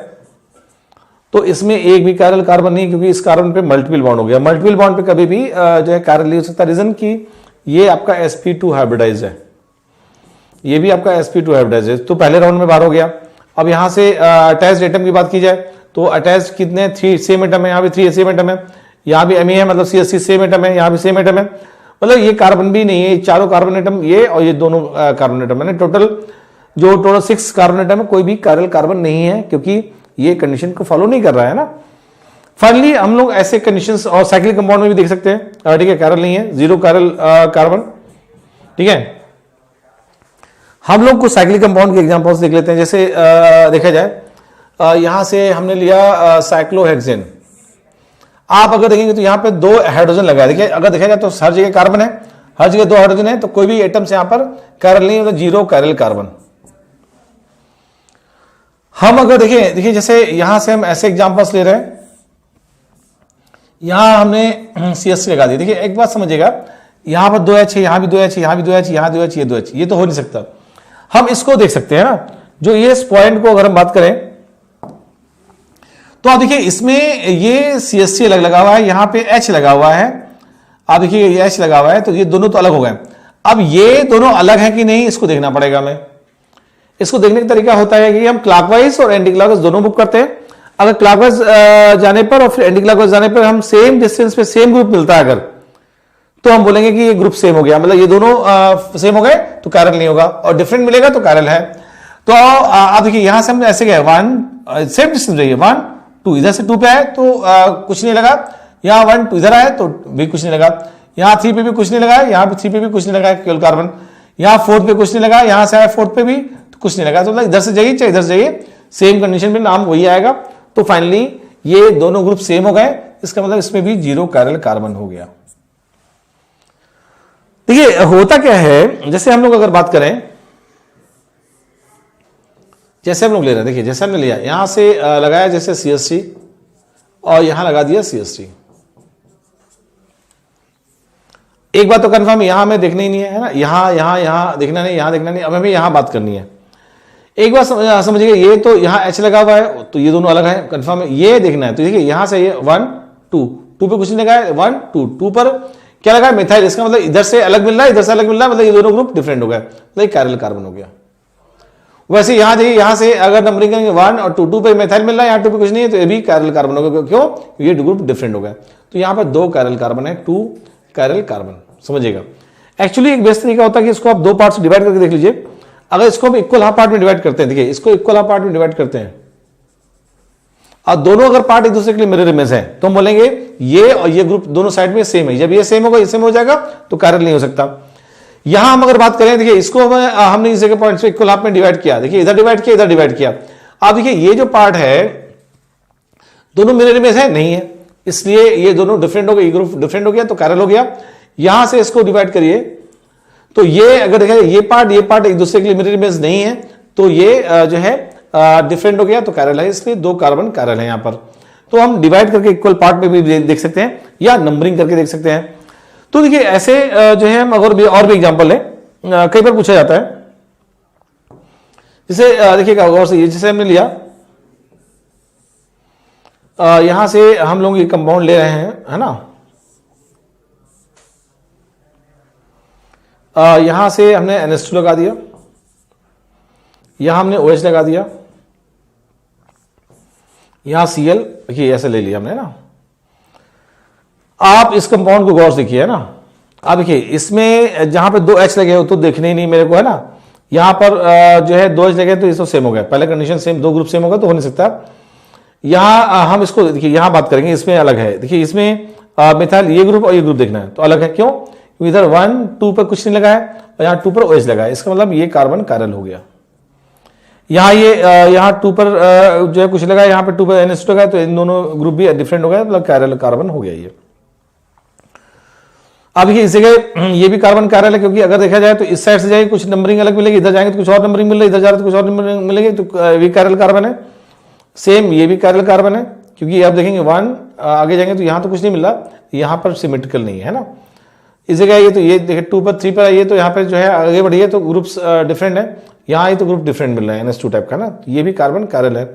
A: तो इसमें एक भी कायरल कार्बन नहीं, क्योंकि इस कार्बन पे मल्टीपल बॉन्ड हो गया। मल्टीपल बॉन्ड पे कभी भी जो है कायरल नहीं हो सकता। रीजन कि ये आपका sp2 हाइब्रिडाइज है, ये भी आपका sp2 हाइब्रिडाइज है, तो पहले राउंड में बाहर हो गया। अब यहां से अटैच्ड एटम की बात की जाए तो अटैच्ड कितने 3 सेम एटम है, यहाँ भी 3 सेम एटम है, यहाँ भी Mi है, मतलब CH3 सेम एटम है, यहाँ भी सेम एटम है, मतलब ये कार्बन भी नहीं है, चारों कार्बन एटम ये और ये दोनों कार्बन एटम है। टोटल 6 कार्बन एटम है, कोई भी कायरल कार्बन नहीं है, क्योंकि ये कंडीशन को फॉलो नहीं कर रहा है ना। फाइनली हम लोग ऐसे कंडीशंस और साइक्लिक कंपाउंड में भी देख सकते हैं, ठीक है, कायरल नहीं है, 0 कायरल कार्बन, ठीक है। हम लोग कुछ साइक्लिक कंपाउंड के एग्जांपल्स देख लेते हैं। जैसे देखा जाए यहां से हमने लिया साइक्लोहेक्सेन। आप अगर देखेंगे तो यहां पे 2 हाइड्रोजन लगा है, देखिए अगर देखा जाए तो हर जगह कार्बन है, हर जगह 2 हाइड्रोजन है, तो कोई भी एटम्स यहां पर कायरल नहीं, मतलब 0 कायरल कार्बन। हम अगर देखिए जैसे यहां से हम ऐसे एग्जांपल्स ले रहे हैं, यहां हमने CH3 लगा दी। देखिए एक बात समझिएगा, यहां पर 2H है, यहां भी 2H, यहां भी 2H, यहां 2H, ये 2H, ये तो हो नहीं सकता। हम इसको देख सकते हैं ना, जो ये इस पॉइंट को अगर हम बात करें तो आप देखिए इसमें ये CH3 अलग लगा हुआ है, यहां पे H लगा हुआ है, आप देखिए ये H लगा हुआ है, तो ये दोनों तो अलग हो गए। अब ये दोनों अलग है कि नहीं, इसको देखना पड़ेगा हमें। इसको देखने का तरीका होता है कि हम क्लॉकवाइज और एंटी क्लॉकवाइज दोनों बुक करते हैं। अगर क्लॉकवाइज जाने पर और फिर एंटी क्लॉकवाइज जाने पर हम सेम डिस्टेंस पे सेम ग्रुप मिलता है अगर, तो हम बोलेंगे कि ये ग्रुप सेम हो गया, मतलब ये दोनों सेम हो गए तो कायरल नहीं होगा, और डिफरेंट मिलेगा तो कायरल है। तो आप देखिए यहां से हमने ऐसे गए 1 सेम डिस्टेंस रही है, 1 2, इधर से 2 पे आए तो कुछ नहीं लगा, यहाँ 1 2 इधर आए तो भी कुछ नहीं लगा, यहाँ 3 पे भी कुछ नहीं लगा, यहाँ पे 3 पे भी कुछ नहीं लगा केवल कार्बन, यहाँ 4 पे कुछ नहीं लगा, यहाँ से आए 4 पे भी तो कुछ नहीं लगा। तो इधर से जाइए चाहे इधर से जाइए, सेम कंडीशन में नाम वही आएगा। तो फाइनली ये दोनों ग्रुप सेम हो गए, इसका मतलब इसमें भी 0 कायरल कार्बन हो गया। देखिए होता क्या है, जैसे हम लोग अगर बात करें, जैसे हम लोग ले रहे हैं, देखिए जैसे हमने लिया यहां से लगाया जैसे CH3 और यहां लगा दिया CH3। एक बात तो कंफर्म यहां हमें देखना ही नहीं है ना, यहां देखना नहीं, यहां देखना नहीं, अब हमें यहां बात करनी है। एक बात समझिएगा, ये तो यहां H लगा हुआ है तो ये दोनों अलग है, कंफर्म है, ये देखना है। तो देखिए यहां से ये 1 2 पे कुछ नहीं लगा है, 1 2 पर क्या लगा है, मिथाइल, इसका मतलब इधर से अलग मिल रहा है, इधर से अलग मिल रहा है, मतलब ये दोनों ग्रुप डिफरेंट हो गए, मतलब कायरल कार्बन हो गया। वैसे यहां देखिए, यहां से अगर नंबरिंग करेंगे 1 और 2 पे मिथाइल मिल रहा है, यहां 2 पे कुछ नहीं है, तो ये भी कायरल कार्बन हो गया। क्यों? ये ग्रुप डिफरेंट हो गया। तो यहां पर 2 कायरल कार्बन है, 2 कायरल कार्बन, समझिएगा। एक्चुअली एक बेस्ट तरीका होता है कि इसको आप 2 पार्ट डिवाइड करके देख लीजिए। अगर इसको हम इक्वल हाफ पार्ट में डिवाइड करते हैं, देखिए इसको इक्वल हाफ पार्ट में डिवाइड करते हैं और दोनों अगर पार्ट एक दूसरे के लिए मिरर इमेज है, तो हम बोलेंगे ये और ये ग्रुप दोनों साइड में सेम है। जब ये सेम होगा, ये सेम हो जाएगा, तो कायरल नहीं हो सकता। यहां हम अगर बात करें, देखिए इसको हमने इस जगह पॉइंट्स पे इक्वल हाफ में डिवाइड किया, देखिए इधर डिवाइड किया, इधर डिवाइड किया। अब देखिए ये जो पार्ट है दोनों मिरर इमेज है, नहीं है, इसलिए ये दोनों डिफरेंट हो गए, ये ग्रुप डिफरेंट हो गया तो कायरल हो गया। यहां से इसको डिवाइड करिए तो ये अगर देखा ये पार्ट एक दूसरे के लिए मिरर इमेज नहीं है, तो ये जो है डिफरेंट हो गया तो कायरल है, इसलिए 2 कार्बन कायरल है यहां पर। तो हम डिवाइड करके इक्वल पार्ट में भी देख सकते हैं या नंबरिंग करके देख सकते हैं। तो देखिए ऐसे जो है हम अगर भी और भी एग्जांपल लें, कई बार पूछा जाता है, जैसे देखिएगा गौर से, जैसे हमने लिया यहां से हम लोग ये कंपाउंड ले रहे हैं, है ना, यहां से हमने NH2 लगा दिया, यहां हमने OH लगा दिया, यहां Cl, देखिए ऐसे ले लिया हमने ना। आप इस कंपाउंड को गौर से देखिए, है ना, आप देखिए इसमें जहां पे 2 H लगे हो तो देखने ही नहीं मेरे को, है ना। यहां पर जो है 2 H लगे तो ये तो सेम हो गया, पहले कंडीशन सेम, 2 ग्रुप सेम होगा तो हो नहीं सकता। यहां हम इसको देखिए यहां बात करेंगे, इसमें अलग है, देखिए इसमें मिथाइल ये ग्रुप और ये ग्रुप देखना है तो अलग है। क्यों? इधर 1 2 पर कुछ नहीं लगा है और यहाँ 2 पर OH लगा है, इसका मतलब ये कार्बन कायरल हो गया। यहाँ ये यहाँ 2 पर जो है कुछ लगा है, यहाँ पे 2 पर NH2 लगा है, तो इन दोनों ग्रुप भी डिफरेंट हो गया, मतलब कायरल कार्बन हो गया ये। अब ये इस जगह ये भी कार्बन कायरल है, क्योंकि अगर देखा जाए तो इस साइड से जाएगी कुछ नंबरिंग अलग मिलेगी, इधर जाएंगे तो कुछ और नंबरिंग मिल रही है, इधर जा रहे तो कुछ और नंबरिंग मिलेगी, तो भी कायरल कार्बन है। सेम ये भी कायरल कार्बन है, क्योंकि आप देखेंगे 1 आगे जाएंगे तो यहाँ तो कुछ नहीं मिल रहा, यहाँ पर सिमेट्रिकल नहीं है ना। इस जगह ये तो ये देखिए 2 पर 3 पर आइए तो यहाँ पे जो है आगे बढ़िए तो ग्रुप्स डिफरेंट है, यहाँ ये तो ग्रुप डिफरेंट मिल रहा है NH2 टाइप का ना, ये भी कार्बन कायरल है।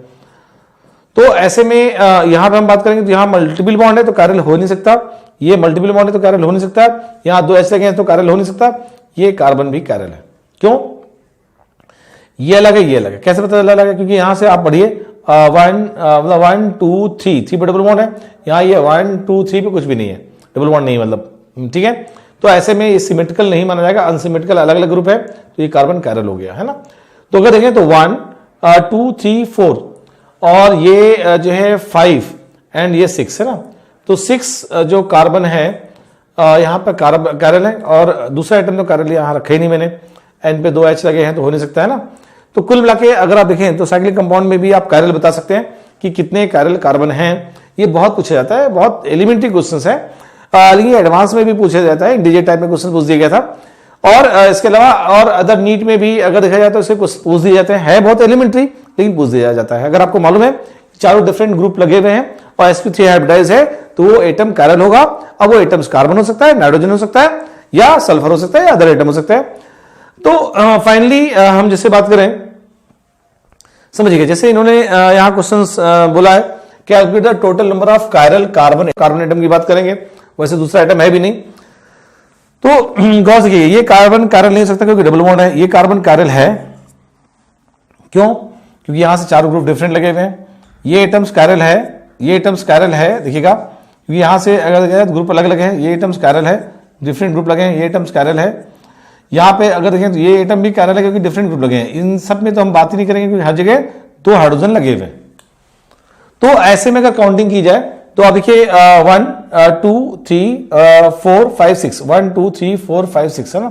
A: तो ऐसे में यहाँ पे हम बात करेंगे तो यहाँ मल्टीपल बॉन्ड है तो कायरल हो नहीं सकता, ये मल्टीपल बॉन्ड है तो कायरल हो नहीं सकता, यहाँ 2 H लगे हैं तो कायरल हो नहीं सकता, ये कार्बन भी कायरल है। क्यों? ये अलग है, ये अलग है। कैसे पता अलग है? क्योंकि यहाँ से आप बढ़िए 1 2 3 पर डबल बॉन्ड है, यहाँ ये 1 2 3 पे कुछ भी नहीं है, डबल बॉन्ड नहीं मतलब, ठीक है। तो ऐसे में ये सिमेट्रिकल नहीं माना जाएगा, अनसिमेट्रिकल अलग अलग ग्रुप है, तो ये कार्बन कायरल हो गया है ना। तो अगर देखें तो 1 2 3 4 और ये जो है 5 एंड ये 6 है ना, तो 6 जो कार्बन है यहाँ पर कायरल है, और दूसरा आइटम तो कायरल यहाँ रखा ही नहीं मैंने, N पे 2 H लगे हैं तो हो नहीं सकता है ना। तो कुल मिला के अगर आप देखें तो साइक्लिक कंपाउंड में भी आप कायरल बता सकते हैं कि कितने कायरल कार्बन हैं। ये बहुत पूछा जाता है, बहुत एलिमेंट्री क्वेश्चन है, लेकिन एडवांस में भी पूछा जाता है, डीजे टाइप में क्वेश्चन पूछ दिया गया था। और इसके अलावा और अदर नीट में भी अगर देखा जाए तो इसे पूछ दिए जाते हैं, है बहुत एलिमेंट्री लेकिन पूछ दिया जाता है। अगर आपको मालूम है चारों डिफरेंट ग्रुप लगे हुए हैं और sp3 हाइब्रिडाइज है तो वो एटम कायरल होगा। अब वो एटम्स कार्बन हो सकता है, नाइट्रोजन हो सकता है, या सल्फर हो सकता है, या अदर एटम हो सकता है। तो फाइनली हम जैसे बात करें, समझिए जैसे इन्होंने यहाँ क्वेश्चन बोला है calculate the total number of chiral carbon atom की बात करेंगे, वैसे दूसरा एटम है भी नहीं। तो गौर से देखिए ये कार्बन कायरल नहीं हो सकता क्योंकि डबल बॉन्ड है, ये कार्बन कायरल है। क्यों? क्योंकि यहां से चारों ग्रुप डिफरेंट लगे हुए हैं। ये एटम्स कायरल है, ये एटम्स कायरल है, देखिएगा क्योंकि यहां से अगर देखा जाए तो ग्रुप अलग अलग है, ये एटम्स कायरल है, डिफरेंट ग्रुप लगे हैं, ये एटम्स कायरल है। यहाँ पे अगर देखें तो ये एटम भी कायरल है क्योंकि डिफरेंट ग्रुप लगे हैं। इन सब में तो हम बात ही नहीं करेंगे क्योंकि हर जगह 2 हाइड्रोजन लगे हुए हैं। तो ऐसे में अगर काउंटिंग की जाए तो आप देखिए 1 2 3 4 5 6 1 2 3 4 5 6 है ना,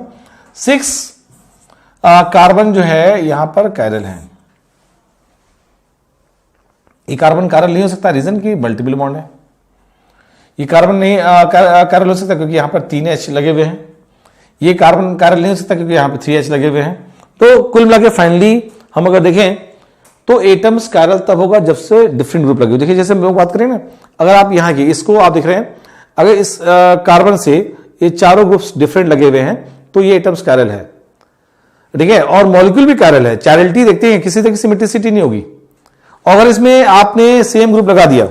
A: 6 कार्बन जो है यहां पर कायरल है। ये कार्बन कायरल नहीं हो सकता, रीजन की मल्टीपल बॉन्ड है। ये कार्बन नहीं कायरल हो सकता क्योंकि यहां पर 3 H लगे हुए हैं। ये कार्बन कायरल नहीं हो सकता क्योंकि यहां पर 3 H लगे हुए हैं। तो कुल मिला के फाइनली हम अगर देखें तो एटम्स कायरल तब होगा जब से डिफरेंट ग्रुप लगे। देखिए जैसे हम लोग बात करें ना, अगर आप यहाँ की इसको आप देख रहे हैं, अगर इस कार्बन से ये चारों ग्रुप्स डिफरेंट लगे हुए हैं तो ये एटम्स कायरल है, ठीक है। और मॉलिक्यूल भी कायरल है, चायरलिटी देखते हैं किसी तरह की सिमेट्रिसिटी नहीं होगी। और अगर इसमें आपने सेम ग्रुप लगा दिया,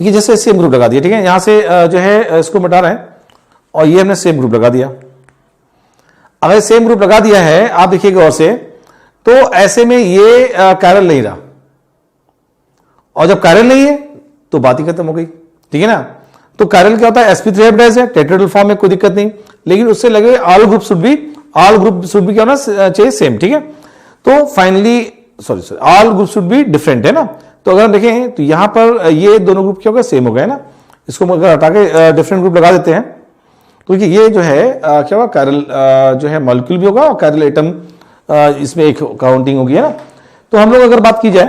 A: देखिए जैसे सेम ग्रुप लगा दिया, ठीक है, यहां से जो है इसको मिटा रहे हैं और ये हमने सेम ग्रुप लगा दिया। अगर सेम ग्रुप लगा दिया है आप देखिएगा और से, तो ऐसे में ये कायरल नहीं रहा, और जब कायरल नहीं है तो बात ही खत्म हो गई, ठीक है ना। तो कायरल क्या होता है? sp3 हाइब्रिडाइज है, टेट्राहेड्रल फॉर्म में कोई दिक्कत नहीं, लेकिन उससे लगे ऑल ग्रुप शुड बी क्या होना चाहिए? सेम, ठीक है। तो finally sorry all group should be different है ना। तो अगर हम देखें तो यहां पर ये दोनों ग्रुप क्या होगा? सेम हो गए ना। इसको अगर हटा के डिफरेंट ग्रुप लगा देते हैं तो ये जो है क्या होगा? कायरल जो है मॉलिक्यूल भी होगा और कायरल एटम इसमें एक काउंटिंग होगी, है ना। तो हम लोग अगर बात की जाए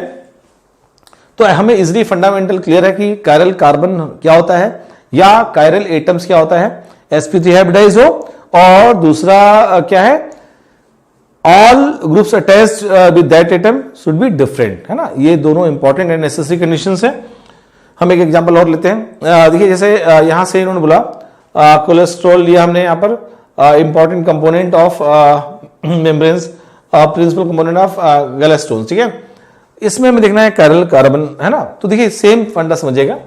A: तो हमें इजिली फंडामेंटल क्लियर है कि कायरल कार्बन क्या होता है या कायरल एटम्स क्या होता है। sp3 हाइब्रिडाइज हो, और दूसरा क्या है? All groups attached with that atom should be different, है ना। ये दोनों इंपॉर्टेंट एंड नेसेसरी कंडीशंस है। हम एक एग्जांपल और लेते हैं। देखिए जैसे यहां से इन्होंने बोला कोलेस्ट्रॉल लिया हमने यहाँ पर, important component of membranes, principal component of gallstone, ठीक है। इसमें हमें देखना है कायरल कार्बन, है ना। तो देखिए सेम फंडा समझिएगा।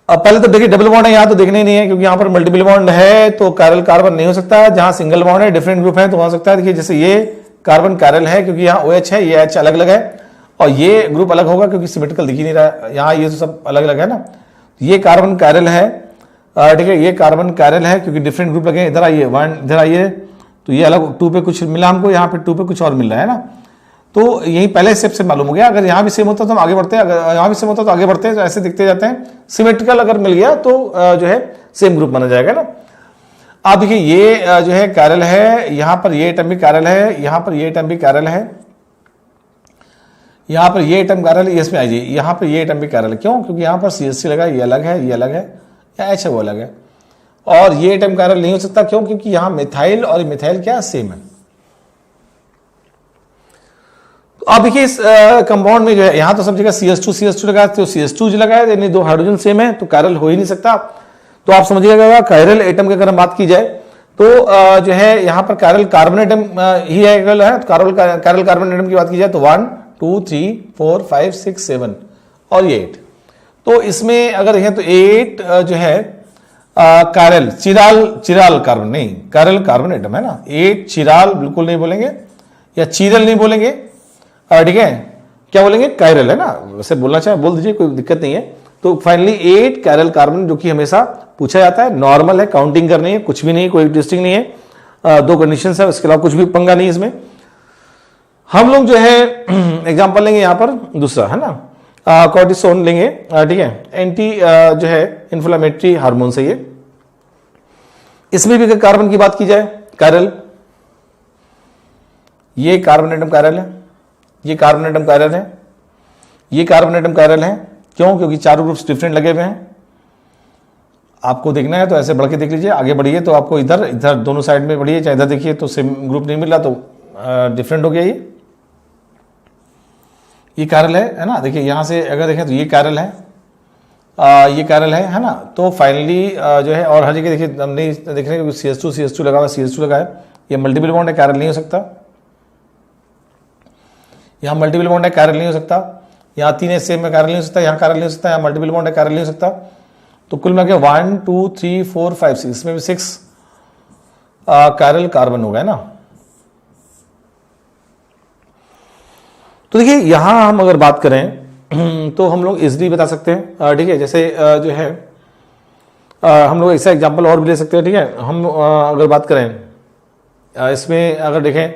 A: अब पहले तो देखिए डबल बॉन्ड है, यहां तो देखना ही नहीं है क्योंकि यहां पर मल्टीपल बॉन्ड है तो कायरल कार्बन नहीं हो सकता है। जहां सिंगल बॉन्ड है, डिफरेंट ग्रुप है तो हो सकता है। देखिए जैसे ये कार्बन कायरल है क्योंकि यहाँ OH है, ये H अलग अलग है, और ये ग्रुप अलग होगा क्योंकि सिमेट्रिकल दिख ही नहीं रहा, यहाँ ये तो सब अलग अलग है ना। ये कार्बन कायरल है, ठीक है, ये कार्बन कायरल है क्योंकि डिफरेंट ग्रुप लगे। इधर आइए 1, इधर आइए तो ये अलग 2 पे कुछ मिला हमको, यहाँ पे 2 पे कुछ और मिल रहा है ना। तो यही पहले स्टेप से मालूम हो गया। अगर यहां भी सेम होता तो हम आगे बढ़ते हैं, अगर यहां भी सेम होता तो आगे बढ़ते हैं, तो ऐसे दिखते जाते हैं। सिमेट्रिकल अगर मिल गया तो जो है सेम ग्रुप माना जाएगा ना। आप देखिए ये जो है कैरल है, यहां पर ये एटम भी कैरल है, यहां पर ये एटम भी कैरल है, यहां पर ये एटम कैरल है, इसमें आइए यहां पर ये एटम भी कैरल है। क्यों? क्योंकि यहां पर CH3 लगा है, ये अलग है, ये अलग है, या H है वो अलग है। और ये एटम कैरल नहीं हो सकता, क्यों? क्योंकि यहां मिथाइल और मिथाइल क्या सेम है। तो आप देखिए इस कंपाउंड में जो है यहां तो सब जगह CH2 लगा है, तो CH2 जो लगा है, यानी दो हाइड्रोजन सेम है, तो कैरल हो ही नहीं सकता। तो आप समझिएगा कैरल एटम की अगर हम बात की जाए तो जो है यहां पर कैरल कार्बन एटम ही है, तो कैरल कार्बन एटम की बात की जाए तो 1 2 3 4 5 6 7 और ये 8। तो इसमें अगर देखें तो 8 जो है कैरल चिराल कार्बन, नहीं कैरल कार्बन एटम है ना। 8 चिराल बिल्कुल नहीं बोलेंगे, या चीरल नहीं बोलेंगे, ठीक है, क्या बोलेंगे? कैरल है ना। वैसे बोलना चाहे बोल दीजिए, कोई दिक्कत नहीं है। तो फाइनली 8 कैरल कार्बन, जो कि हमेशा पूछा जाता है, नॉर्मल है, काउंटिंग करनी है, कुछ भी नहीं, कोई ट्विस्टिंग नहीं है। 2 कंडीशन है, उसके अलावा कुछ भी पंगा नहीं इसमें। हम लोग जो है एग्जांपल लेंगे यहां पर दूसरा है ना, कॉर्टिसोन लेंगे, ठीक है, एंटी जो है इन्फ्लेमेटरी हार्मोन से ये। इसमें भी अगर कार्बन की बात की जाए, कैरल, ये कार्बन एटम कैरल है, ये कार्बन एटम कैरल है, ये कार्बन एटम कैरल है। क्यों? क्योंकि चारों ग्रुप्स डिफरेंट लगे हुए हैं। आपको देखना है तो ऐसे बढ़ के देख लीजिए, आगे बढ़िए तो आपको इधर इधर दोनों साइड में बढ़िए, चाहे इधर देखिए तो सेम ग्रुप नहीं मिल रहा, तो डिफरेंट हो गया ये कैरल है ना। देखिए यहां से अगर देखें तो ये कैरल है, ये कैरल है ना। तो फाइनली जो है, और हर जगह देखिए हम नहीं देख रहे क्योंकि CH2 लगा हुआ, CH2 लगा है, ये मल्टीपल बॉन्ड है, कैरल नहीं हो सकता। यहां मल्टीपल बॉन्ड है, कैरल नहीं हो सकता। यहां 3 सेम में कैरल नहीं हो सकता, यहां कैरल नहीं हो सकता, यहां मल्टीपल बॉन्ड है, कैरल नहीं हो सकता। तो कुल मिला के 1 2 3 4 5 6, इसमें भी 6 कैरल कार्बन हो गए ना। तो देखिए यहां हम अगर बात करें तो हम लोग इजली बता सकते हैं, ठीक है। जैसे जो है हम लोग ऐसा एग्जांपल और भी ले सकते हैं, ठीक है। हम अगर बात करें इसमें, अगर देखें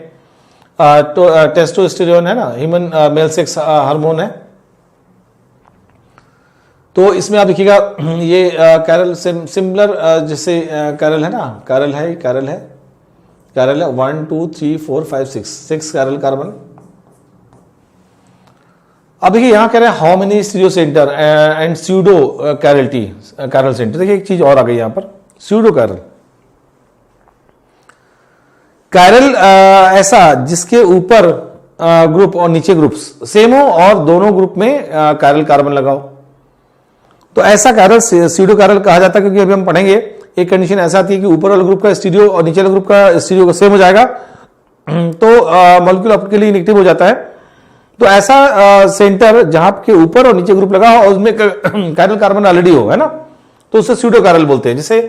A: तो टेस्टोस्टेरोन है ना, ह्यूमन मेल सेक्स हार्मोन है। तो इसमें आप देखिएगा ये कैरल सिमिलर जैसे कैरल है ना, कैरल है 1 2 3 4 5 6 कैरल कार्बन। अब देखिए यहां कह रहे हैं how many stereo centre and pseudo chiral centre. देखिए एक चीज और आ गई यहां पर, स्यूडो कैरल ऐसा जिसके ऊपर ग्रुप और नीचे ग्रुप सेम हो और दोनों ग्रुप में कैरल कार्बन लगाओ, तो ऐसा कैरल स्टीरियो कैरल कहा जाता है। क्योंकि अभी हम पढ़ेंगे एक कंडीशन ऐसा आती है कि ऊपर वाले ग्रुप का स्टीरियो और नीचे वाले ग्रुप का स्टीरियो सेम हो जाएगा, तो मॉलिक्यूल ऑप्टिकली इनेक्टिव हो जाता है। तो ऐसा सेंटर जहां के ऊपर और नीचे ग्रुप लगा हो और उसमें कैरल कार्बन ऑलरेडी हो, है ना, तो उसे स्यूडो कैरल बोलते हैं। जैसे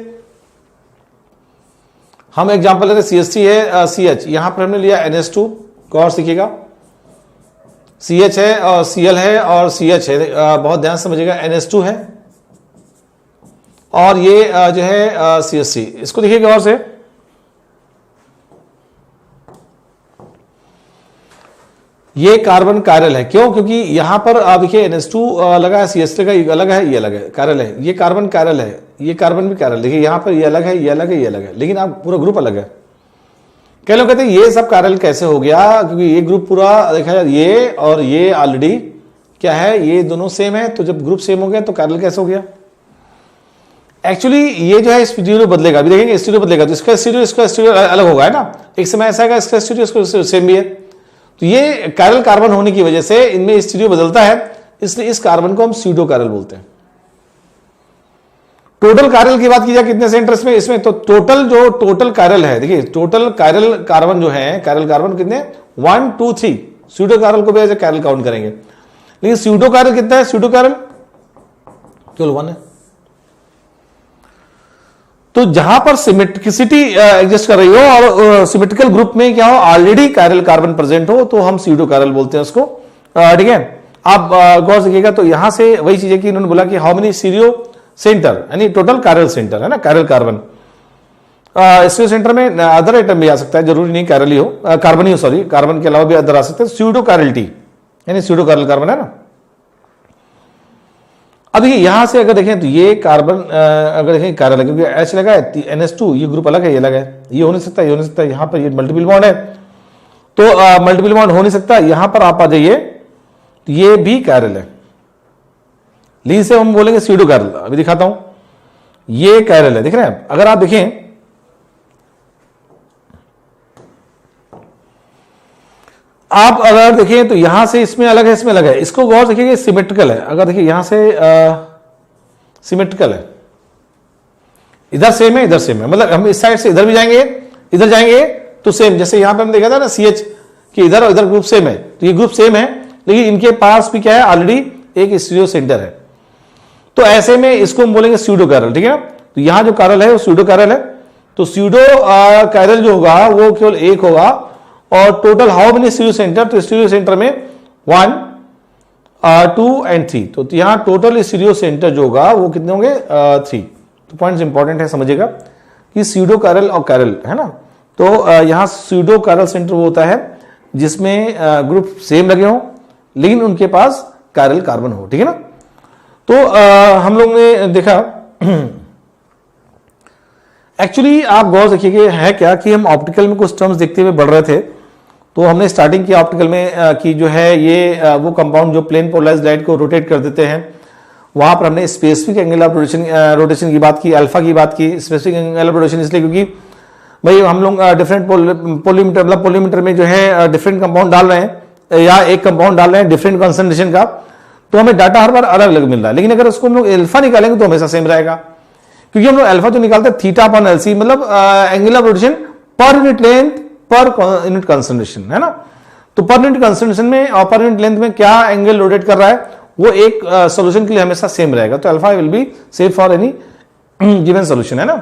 A: हम एग्जांपल लेते हैं, CH3 है, CH, यहां पर हमने लिया NH2, गौर सीखिएगा, CH है और Cl है और CH है, बहुत ध्यान से समझिएगा, NH2 है और ये जो है CH3। इसको देखिए गौर से, ये कार्बन कैरल है। क्यों? क्योंकि यहां पर आप देखिए NH2 लगा है, CH3 लगा, ये अलग है, ये अलग है, कैरल है। ये कार्बन कैरल है, ये कार्बन भी कैरल। देखिए यहां पर ये अलग है, ये अलग है, ये अलग है, लेकिन आप पूरा ग्रुप अलग है। कई लोग कहते हैं ये सब कैरल कैसे हो गया, क्योंकि ये ग्रुप पूरा देखा जाए, ये और ये ऑलरेडी क्या है, ये दोनों सेम है, तो जब ग्रुप सेम हो गया तो कैरल कैसे हो गया। एक्चुअली ये जो है स्टीरियो बदलेगा, अभी देखेंगे स्टीरियो बदलेगा, तो इसका स्टीरियो अलग होगा, है ना। एक समय ऐसा है इसका स्टीरियो सेम भी है। तो ये कैरल कार्बन होने की वजह से इनमें स्टीरियो बदलता है, इसलिए इस कार्बन को हम स्यूडो कैरल बोलते हैं। टोटल कैरल की बात की जाए कितने सेंटर्स में, इसमें तो टोटल कैरल है, देखिए टोटल कैरल कार्बन जो है, कैरल कार्बन कितने, 1 2 3। स्यूडो कैरल को भी ऐसे कैरल काउंट करेंगे, लेकिन स्यूडो कैरल कितना है, स्यूडो कैरल केवल 1 है। तो जहां पर सिमेट्रिसिटी एग्जिस्ट कर रही हो और सिमेट्रिकल ग्रुप में क्या हो, ऑलरेडी कैरल कार्बन प्रेजेंट हो, तो हम स्यूडो कैरल बोलते हैं उसको, ठीक है। आप गौर से देखिएगा तो यहां से वही चीज है कि इन्होंने बोला कि हाउ मेनी स्टीरियो सेंटर, यानी टोटल कैरल सेंटर, है ना, कैरल कार्बन। स्टीरियो सेंटर में अदर आइटम भी आ सकता है, जरूरी नहीं कैरल ही हो, कार्बन ही हो, सॉरी कार्बन के अलावा भी अदर आ सकते हैं। स्यूडो कैरलिटी यानी स्यूडो कैरल कार्बन है ना। अब देखिए यहां से अगर देखें तो ये कार्बन अगर देखें कैरल है, क्योंकि H लगा है, NH2 ये ग्रुप अलग है, ये अलग है, ये हो नहीं सकता, ये हो नहीं सकता। यहां पर ये मल्टीपल बॉन्ड है, तो मल्टीपल बॉन्ड हो नहीं सकता। यहां पर आप आ जाइए, ये भी कैरल है, ली से हम बोलेंगे स्यूडो कैरल। अभी दिखाता हूं, ये कैरल है, देख रहे हैं। अगर आप देखें आप अगर देखें तो यहां से इसमें अलग है, इसमें अलग है। इसको गौर देखिए, सिमेट्रिकल है। अगर देखिए यहां से सिमेट्रिकल है, इधर सेम है, इधर सेम है, मतलब हम इस साइड से इधर भी जाएंगे, इधर जाएंगे तो सेम। जैसे यहां पे हम देखा था ना CH कि इधर और इधर ग्रुप सेम है, तो ये ग्रुप सेम है, लेकिन इनके पास भी क्या है, ऑलरेडी एक स्टीरियो सेंटर है। तो ऐसे में इसको हम बोलेंगे स्यूडो कैरल, ठीक है ना। तो यहां जो कैरल है वो स्यूडो कैरल है। तो स्यूडो कैरल जो होगा वो केवल एक होगा, और total how many stereo centre, तो स्टीरियो सेंटर में 1 2 एंड 3, तो यहां टोटल स्टीरियो सेंटर जो होगा वो कितने होंगे 3। तो पॉइंट्स इंपॉर्टेंट है, समझिएगा कि स्यूडो कैरल और कैरल है ना। तो यहां स्यूडो कैरल सेंटर वो होता है जिसमें ग्रुप सेम लगे हों लेकिन उनके पास कैरल कार्बन हो, ठीक है ना। तो हम लोग ने देखा एक्चुअली आप गौर रखिए कि है क्या कि हम ऑप्टिकल में कुछ टर्म्स देखते हुए बढ़ रहे थे। तो हमने स्टार्टिंग की ऑप्टिकल में कि जो है ये वो कंपाउंड जो प्लेन पोलराइज्ड लाइट को रोटेट कर देते हैं, वहां पर हमने स्पेसिफिक एंगल ऑफ रोटेशन की बात की, अल्फा की बात की। स्पेसिफिक एंगल ऑफ रोटेशन इसलिए क्योंकि भाई हम लोग डिफरेंट पोलीमीटर, मतलब पोलीमीटर में जो है डिफरेंट कंपाउंड डाल रहे हैं या एक कंपाउंड डाल रहे हैं डिफरेंट कंसंट्रेशन का, तो हमें डाटा हर बार अलग अलग मिल रहा है। लेकिन अगर उसको हम लोग अल्फा निकालेंगे तो हमेशा सेम रहेगा, क्योंकि हम लोग अल्फा तो निकालते हैं थीटा अपॉन LC, मतलब angle of rotation per unit length per unit concentration, है ना। तो पर यूनिट कंसंट्रेशन में और पर यूनिट लेंथ में क्या एंगल रोटेट कर रहा है वो एक सॉल्यूशन के लिए हमेशा सेम रहेगा। तो alpha will be same for any given solution, है ना।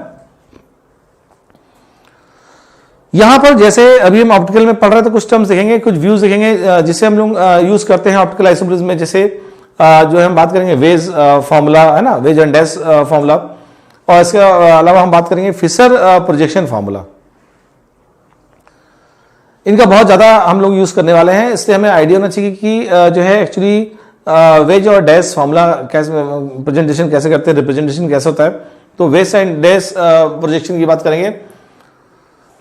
A: यहां पर जैसे अभी हम ऑप्टिकल में पढ़ रहे थे, कुछ टर्म्स देखेंगे, कुछ व्यूज देखेंगे जिसे हम लोग यूज करते हैं ऑप्टिकल आइसोमरिज्म में। जैसे जो हम बात करेंगे वेज फॉर्मूला, है ना, वेज एंड डैश फॉर्मूला, और इसके अलावा हम बात करेंगे फिशर प्रोजेक्शन फॉर्मूला। इनका बहुत ज्यादा हम लोग यूज करने वाले हैं, इसलिए हमें आइडिया होना चाहिए कि जो है एक्चुअली वेज और डैश फॉर्मूला कैसे प्रेजेंटेशन कैसे करते हैं, रिप्रेजेंटेशन कैसे होता है। तो वेज एंड डैश प्रोजेक्शन की बात करेंगे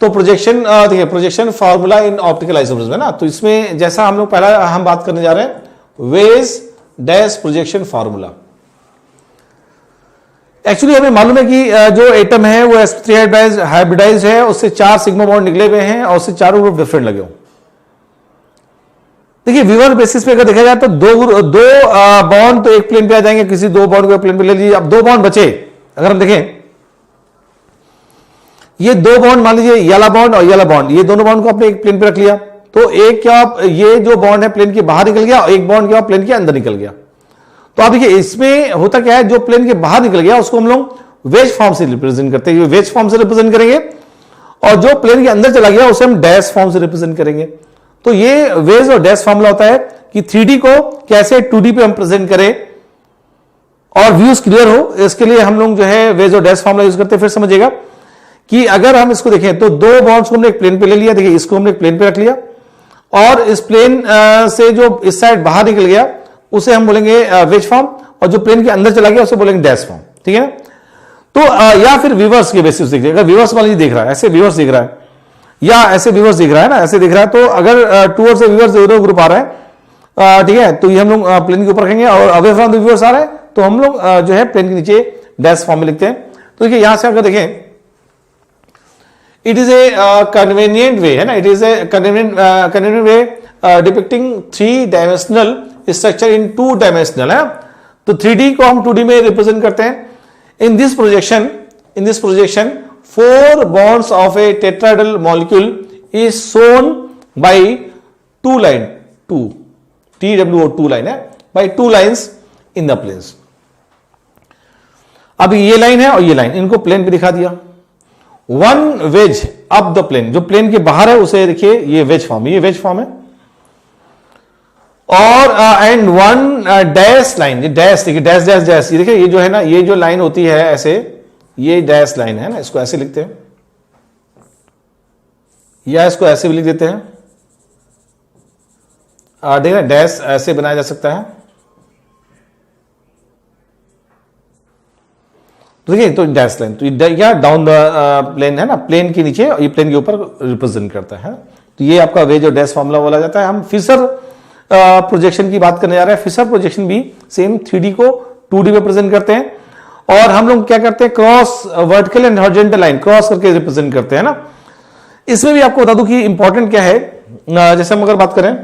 A: तो प्रोजेक्शन देखिए, projection formula in optical isomerism है ना। तो इसमें जैसा हम लोग पहला हम बात करने जा रहे हैं veg dash projection formula. Actually हमें मालूम है कि जो एटम है वो sp3 हाइब्रिडाइज्ड है, उससे 4 सिग्मा बॉन्ड निकले हुए हैं और उससे चारों ग्रुप डिफरेंट लगे हो। देखिए वीवर बेसिस पे अगर देखा जाए तो दो बॉन्ड तो एक प्लेन पे आ जाएंगे, किसी 2 बॉन्ड को प्लेन पे ले लीजिए। अब 2 बॉन्ड बचे, अगर हम देखें ये 2 बॉन्ड मान लीजिए येला बॉन्ड और येला बॉन्ड, ये दोनों बॉन्ड को आपने एक प्लेन पे रख लिया, तो एक क्या ये जो बॉन्ड है प्लेन के बाहर निकल गया और एक बॉन्ड क्या प्लेन के अंदर निकल गया। तो आप देखिए इसमें होता क्या है, जो प्लेन के बाहर निकल गया उसको हम लोग वेज फॉर्म से रिप्रेजेंट करते हैं, वेज फॉर्म से रिप्रेजेंट करेंगे, और जो प्लेन के अंदर चला गया उसे हम डैश फॉर्म से रिप्रेजेंट करेंगे। तो ये वेज और डैश फॉर्मूला होता है कि 3D को कैसे 2D पे हम प्रेजेंट करें और व्यूज क्लियर हो, इसके लिए हम लोग जो है वेज और डैश फॉर्मूला यूज करते हैं। फिर समझिएगा कि अगर हम इसको देखें तो 2 बॉन्ड्स को हमने एक प्लेन पे ले लिया, देखिए इसको हमने एक प्लेन पे रख लिया, और इस प्लेन से जो इस साइड बाहर निकल गया उसे हम बोलेंगे वेज फॉर्म, और जो प्लेन के अंदर चला गया उसे बोलेंगे डैश फॉर्म, ठीक है ना। तो या फिर विवर्स के बेसिस देखिए, अगर विवर्स मान लीजिए देख रहा है, ऐसे विवर्स दिख रहा है या ऐसे विवर्स दिख रहा है ना, ऐसे दिख रहा है, तो अगर टूवर्ड से विवर्स दो ग्रुप आ रहा है, ठीक है, तो ये हम लोग प्लेन के ऊपर रखेंगे, और अवे फ्रॉम द विवर्स आ रहा है तो हम लोग जो है प्लेन के नीचे डैश फॉर्म में लिखते हैं। तो देखिए यहां से अगर देखें it is a convenient way, है ना, it is a convenient way depicting 3 dimensional structure in 2 dimensional, है। तो 3D को हम 2D में रिप्रेजेंट करते हैं। In this projection 4 bonds of a tetrahedral molecule is shown by 2 line, 2 TWO2 line है, by 2 lines in the planes। अब ये लाइन है और ये लाइन, इनको प्लेन पे दिखा दिया। 1 wedge up the plane, जो प्लेन के बाहर है उसे देखिए ये वेज फॉर्म, ये वेज फॉर्म है, और एंड 1 डैश लाइन, ये डैश देखिए, डैश डैश डैश, ये देखिए ये जो है ना, ये जो लाइन होती है ऐसे, ये डैश लाइन है ना, इसको ऐसे लिखते हैं, या इसको ऐसे भी लिख देते हैं, ठीक है, डैश ऐसे बनाया जा सकता है। देखिए तो डैश लाइन, तो या डाउन द प्लेन है ना, प्लेन के नीचे, ये प्लेन के ऊपर रिप्रेजेंट करता है। तो ये आपका वे जो डैश फॉर्मूला बोला जाता है। हम फिशर प्रोजेक्शन की बात करने जा रहे हैं। फिशर प्रोजेक्शन भी सेम 3D को 2D में प्रेजेंट करते हैं, और हम लोग क्या करते हैं, cross vertical and horizontal line cross करके रिप्रेजेंट करते हैं ना। इसमें भी आपको बता दूं कि इंपॉर्टेंट क्या है, जैसे हम अगर बात करें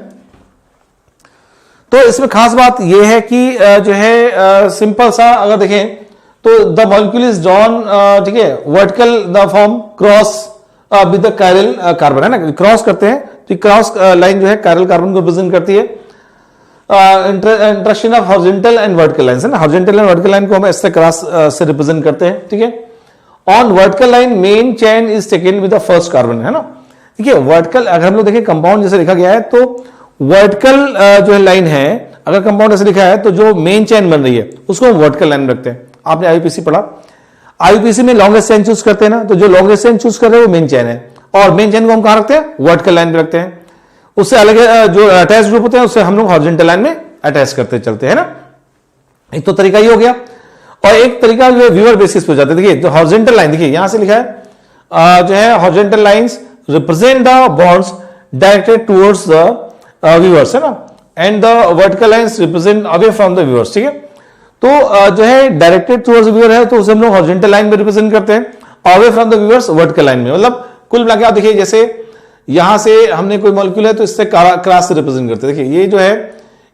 A: तो इसमें खास बात यह है कि जो है सिंपल सा अगर देखें तो द मॉलिक्यूल इज ड्रॉन, ठीक है, vertical the form cross with the chiral carbon, है ना, क्रॉस करते हैं तो क्रॉस लाइन जो है कायरल कार्बन को रिप्रेजेंट करती है। Interaction of horizontal and vertical line है ना, हॉरिजॉन्टल एंड वर्टिकल लाइन को हम ऐसे क्रॉस से रिप्रेजेंट करते हैं, ठीक है। On vertical line main chain is taken with the first carbon, है ना। देखिए वर्टिकल अगर हम लोग देखें कंपाउंड जैसे लिखा गया है तो वर्टिकल जो है लाइन है, अगर कंपाउंड ऐसे लिखा है तो जो मेन चेन बन रही है उसको हम वर्टिकल लाइन रखते हैं। आपने आईयूपीसी पढ़ा, आईयूपीसी में लॉन्गेस्ट चेन चूज करते हैं ना, तो जो लॉन्गेस्ट चेन चूज कर रहे हैं वो मेन चेन है, और मेन चेन को हम कहां रखते हैं, वर्टिकल लाइन पे रखते हैं। उससे अलग जो अटैच ग्रुप होते हैं उससे हम लोग हॉरिजॉन्टल लाइन में अटैच करते चलते हैं ना। एक तो तरीका ये हो गया, और एक तरीका जो है व्यूअर बेसिस पे हो जाता है। देखिए जो हॉरिजॉन्टल लाइन, देखिए यहां से लिखा है जो है horizontal lines represent the bonds directed towards the viewers, है ना, and the vertical lines represent away from the viewers, ठीक है। तो जो है डायरेक्टेड टुवर्ड्स व्यूअर है तो उसे हम लोग हॉरिजॉन्टल लाइन में रिप्रेजेंट करते हैं, away from the viewers vertical line में। मतलब कुल मिला के आप देखिए जैसे यहां से हमने कोई मॉलिक्यूल है तो इससे क्रॉस से रिप्रेजेंट करते हैं। देखिए ये जो है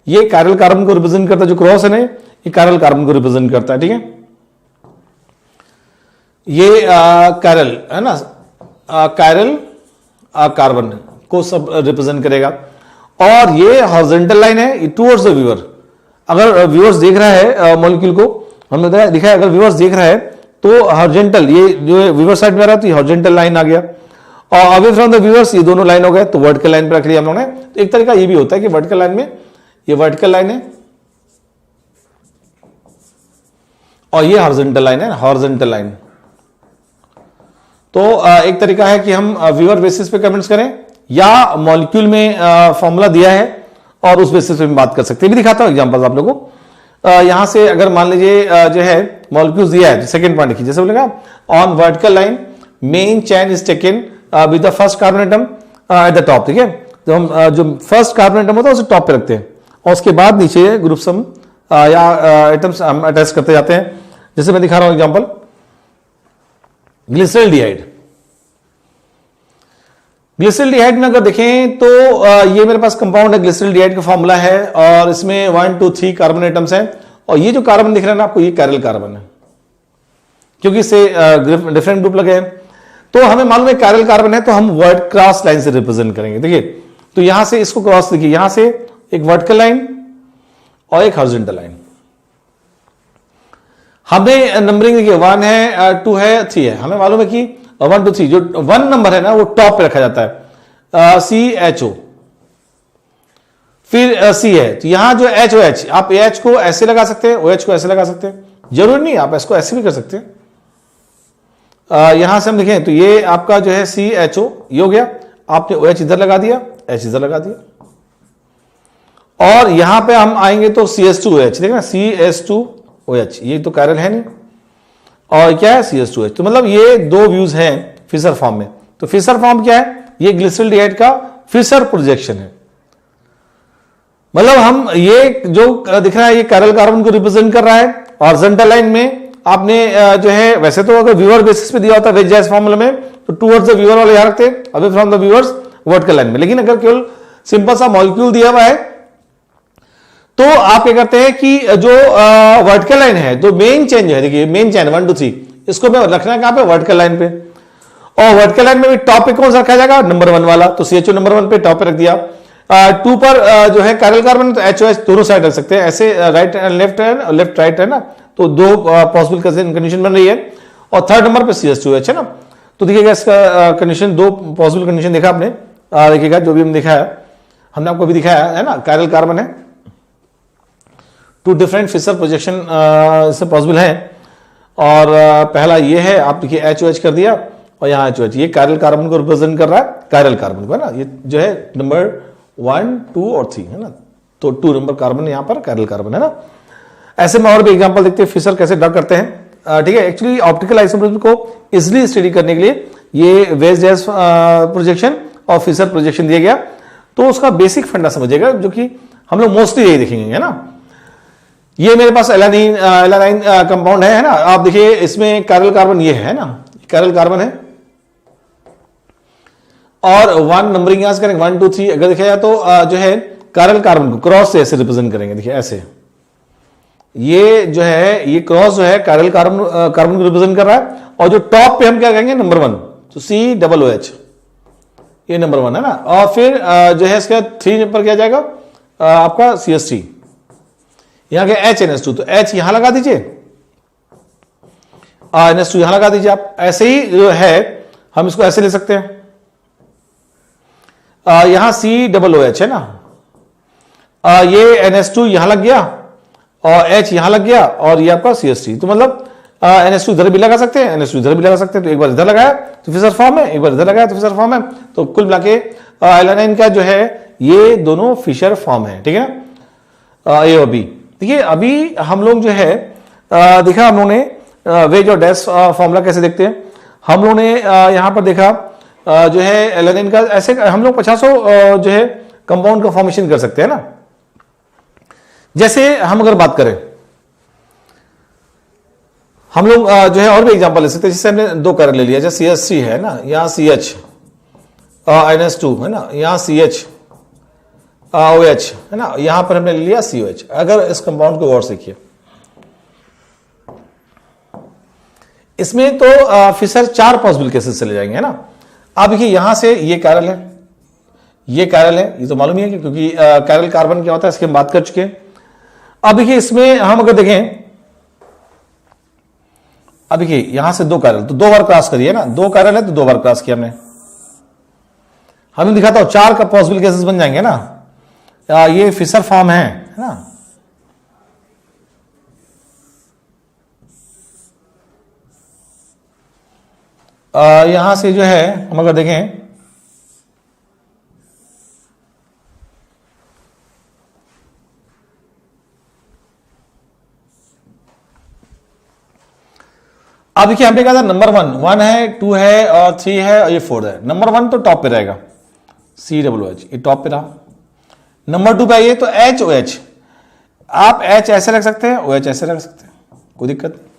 A: ये कायरल कार्बन को रिप्रेजेंट करता है, जो क्रॉस है ना ये कायरल कार्बन को रिप्रेजेंट करता है, ठीक है। ये कायरल है ना, कायरल कार्बन को सब रिप्रेजेंट करेगा, और ये हॉरिजॉन्टल लाइन है टुवर्ड्स द व्यूअर। अगर व्यूअर्स देख रहा है मॉलिक्यूल को, हमने दिखा है अगर व्यूअर्स देख रहा है तो हॉरिजॉन्टल, ये जो व्यूअर साइड में आ रहा है तो ये हॉरिजॉन्टल लाइन आ गया, और अवे फ्रॉम द व्यूअर्स ये दोनों लाइन हो गए तो वर्टिकल लाइन पे रख लिया हम लोगों ने। तो एक तरीका ये भी होता है कि वर्टिकल लाइन में ये वर्टिकल लाइन है और ये हॉरिजॉन्टल लाइन है, हॉरिजॉन्टल लाइन। तो एक तरीका है कि हम व्यूअर बेसिस पे कमेंट्स करें, या मॉलिक्यूल में फॉर्मूला दिया है और उस बेसिस पे बात कर सकते हैं। भी दिखाता हूं एग्जांपल्स आप लोगों को। यहां से अगर मान लीजिए जो है मॉलिक्यूल्स दिया है, सेकंड पॉइंट देखिए, जैसे बोलेगा on vertical line main chain is taken with the first carbon atom at the top, ठीक है। तो हम जो फर्स्ट कार्बन एटम होता है उसे टॉप पे रखते हैं, और उसके बाद नीचे ग्रुप्स हम या एटम्स हम अटैच करते जाते हैं। जैसे मैं दिखा रहा हूं एग्जांपल, ग्लिसरॉल्डिहाइड। ग्लिसरॉल्डिहाइड में अगर देखें तो ये मेरे पास कंपाउंड है, ग्लिसरॉल्डिहाइड का फॉर्मूला है, और इसमें 1 2 3 कार्बन एटम्स हैं, और ये जो कार्बन दिख रहा है ना आपको, ये कायरल कार्बन है, क्योंकि इससे डिफरेंट ग्रुप लगे हैं। तो हमें मालूम है कायरल कार्बन है, तो हम वर्ड क्रॉस लाइन से रिप्रेजेंट करेंगे। देखिए तो यहां से इसको क्रॉस, देखिए यहां से एक वर्टिकल लाइन और एक हॉरिजॉन्टल लाइन। हमें नंबरिंग देखिए 1 है, 2 है, 3 है। हमें मालूम है कि 1 2 3 जो 1 नंबर है ना वो टॉप पे रखा जाता है, CHO, फिर C है, तो यहां जो HOH, आप AH को ऐसे लगा सकते हैं, OH को ऐसे लगा सकते हैं, जरूरी नहीं आप इसको ऐसे भी कर सकते हैं। यहां से हम देखें तो ये आपका जो है CHO ये हो गया, आपने OH इधर लगा दिया, H इधर लगा दिया, और यहां पे हम आएंगे तो CH2OH, देखना CH2OH, ये तो कायरल है नहीं, और क्या है CH2H। तो मतलब ये दो व्यूज हैं फिशर फॉर्म में। तो फिशर फॉर्म क्या है, ये ग्लिसरॉल्डिहाइड का फिशर प्रोजेक्शन है। मतलब हम ये जो दिख रहा है ये कायरल कार्बन को रिप्रेजेंट कर रहा है, हॉरिजॉन्टल लाइन में आपने जो है, वैसे तो अगर व्यूअर बेसिस पे दिया होता है वेज फॉर्मूला में तो टुवर्ड्स द व्यूअर वाले यहां रखते हैं, away from the viewers vertical line में। लेकिन अगर केवल सिंपल सा मॉलिक्यूल दिया हुआ है तो आप क्या करते हैं कि जो वर्टिकल लाइन है, जो मेन चेन है, देखिए मेन चेन 1 2 3, इसको मैं रखना है कहां पे, वर्टिकल लाइन पे। और वर्टिकल लाइन में भी टॉप पे कौन सा रखा जाएगा, नंबर 1 वाला, तो CHO नंबर 1 पे टॉप पे रख दिया। 2 पर जो है कायरल कार्बन, तो HOH दोनों साइड रख सकते हैं, ऐसे राइट एंड लेफ्ट है, लेफ्ट राइट है ना, तो दो पॉसिबल कंडीशन बन रही है। और 3rd नंबर पे CH2H है ना। तो देखिएगा इसका कंडीशन, दो पॉसिबल कंडीशन देखा आपने, देखिएगा जो भी हमने दिखाया हमने आपको भी दिखाया है ना, कायरल कार्बन है, 2 डिफरेंट फिशर प्रोजेक्शन इससे पॉसिबल है। और पहला ये है, आप देखिए HOH कर दिया, और यहाँ HOH, ये कायरल कार्बन को रिप्रेजेंट कर रहा है, कायरल कार्बन को, है ना। ये जो है नंबर 1, 2 और 3, है ना। तो 2 नंबर कार्बन यहाँ पर कायरल कार्बन, है ना। ऐसे में और भी एग्जांपल देखते हैं फिशर कैसे ड्रा करते हैं, ठीक है। एक्चुअली ऑप्टिकल आइसोमरिज्म को इजिली स्टडी करने के लिए ये वेज डैश प्रोजेक्शन और फिशर प्रोजेक्शन दिया गया, तो उसका बेसिक फंडा समझिएगा, जो कि हम लोग मोस्टली यही देखेंगे, है ना। ये मेरे पास एलानाइन कंपाउंड है ना। आप देखिए इसमें कायरल कार्बन ये है ना, कायरल कार्बन है, और 1 नंबरिंग यहां से करेंगे 1 2 3। अगर देखा जाए तो जो है कायरल कार्बन को क्रॉस से ऐसे रिप्रेजेंट करेंगे, देखिए ऐसे, ये जो है ये क्रॉस जो है कायरल कार्बन को रिप्रेजेंट कर रहा है, और जो टॉप पे हम क्या कहेंगे नंबर 1, तो COOH, ये नंबर 1 है ना। और फिर जो है इसके 3 पर क्या जाएगा आपका CH3, यहां के HNS2, तो H यहां लगा दीजिए, NS2 यहां लगा दीजिए। आप ऐसे ही जो है हम इसको ऐसे ले सकते हैं, यहां COOH है ना, ये NS2 यहां लग गया और H यहां लग गया, और ये आपका CH3, तो मतलब NS2 इधर भी लगा सकते हैं, NS2 इधर भी लगा सकते हैं। तो एक बार इधर लगाया तो फिशर फॉर्म है, एक बार इधर लगाया तो फिशर फॉर्म है। तो कुल मिला के एलानाइन का जो है ये दोनों फिशर फॉर्म है, ठीक है, A और B। देखिए अभी हम लोग जो है देखा हम लोगों ने वेज और डैश फॉर्मूला कैसे देखते हैं। हम लोगों ने यहां पर देखा जो है एलानाइन का ऐसे हम लोग 50 जो है कंपाउंड का फॉर्मेशन कर सकते हैं ना। जैसे हम अगर बात करें, हम लोग जो है और भी एग्जांपल ले सकते हैं। जैसे हमने 2 कार्बन ले लिया, जैसे CH3 है ना, यहाँ CH NS2 है ना, यहाँ CH OH है ना, यहां पर हमने ले लिया COH। अगर इस कंपाउंड को गौर से देखिए, इसमें तो फिशर 4 पॉसिबल केसेस चले जाएंगे, है ना। आप देखिए यहां से ये कायरल है, ये कायरल है, ये तो मालूम ही है क्योंकि कायरल कार्बन क्या होता है इसकी हम बात कर चुके हैं। अब देखिए इसमें हम अगर देखें, अब देखिए यहां से 2 कायरल, तो 2 बार क्रॉस करिए ना, 2 कायरल है तो 2 बार क्रॉस किया हमने। हमें दिखाता हूं 4 का पॉसिबल केसेस बन जाएंगे ना। ये फिशर फॉर्म है ना। यहां से जो है हम अगर देखें, अब देखिए हमने कहा था नंबर 1 है, 2 है और 3 है और ये 4 है। नंबर 1 तो टॉप पे रहेगा, COOH, ये टॉप पे रहा। नंबर 2 पे आइए तो HOH, आप H ऐसे रख सकते हैं, OH ऐसे रख सकते हैं, कोई दिक्कत नहीं।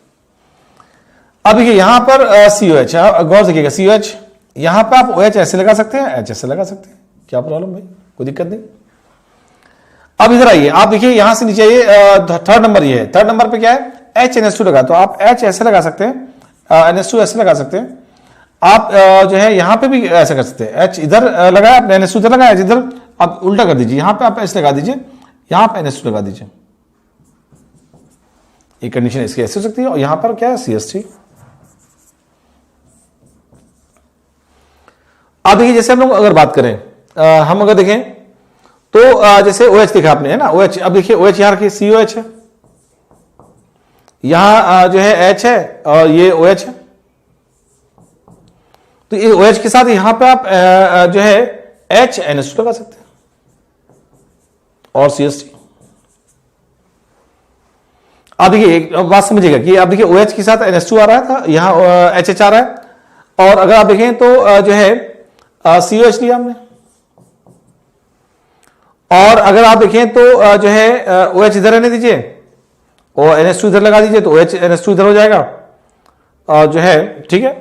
A: अब देखिए यहां पर COH, गौर से देखिएगा COH, यहां पर आप OH ऐसे लगा सकते हैं, H ऐसे लगा सकते हैं, क्या प्रॉब्लम भाई, कोई दिक्कत नहीं। अब इधर आइए, आप देखिए यहां से नीचे आइए, 3rd नंबर ये है, 3rd नंबर पे क्या है HNS2 लगा, तो आप H ऐसे लगा सकते हैं, NS2 ऐसे लगा सकते हैं। आप जो है यहां पे भी ऐसा कर सकते हैं, H इधर लगाया आपने, NS2 इधर लगाया, इधर आप उल्टा कर दीजिए, यहां पे आप H लगा दीजिए, यहां पे NS2 लगा दीजिए। एक कंडीशन इसकी ऐसी हो सकती है, और यहां पर क्या है CH3। अब देखिए जैसे हम लोग अगर बात करें, हम अगर देखें तो जैसे OH देखा आपने, है ना, OH। अब देखिए OH यहां रखिए, COH है, यहां जो है H है और ये OH है। तो ये OH के साथ यहां पे आप जो है H NS2 लगा सकते हैं और CH3। अब देखिए एक बात समझिएगा कि आप देखिए OH के साथ NS2 आ रहा था, यहां HH आ रहा है, और अगर आप देखें तो जो है COH लिया हमने, और अगर आप देखें तो जो है OH इधर रहने दीजिए और NS2 इधर लगा दीजिए, तो OH NS2 इधर हो जाएगा, और जो है ठीक है,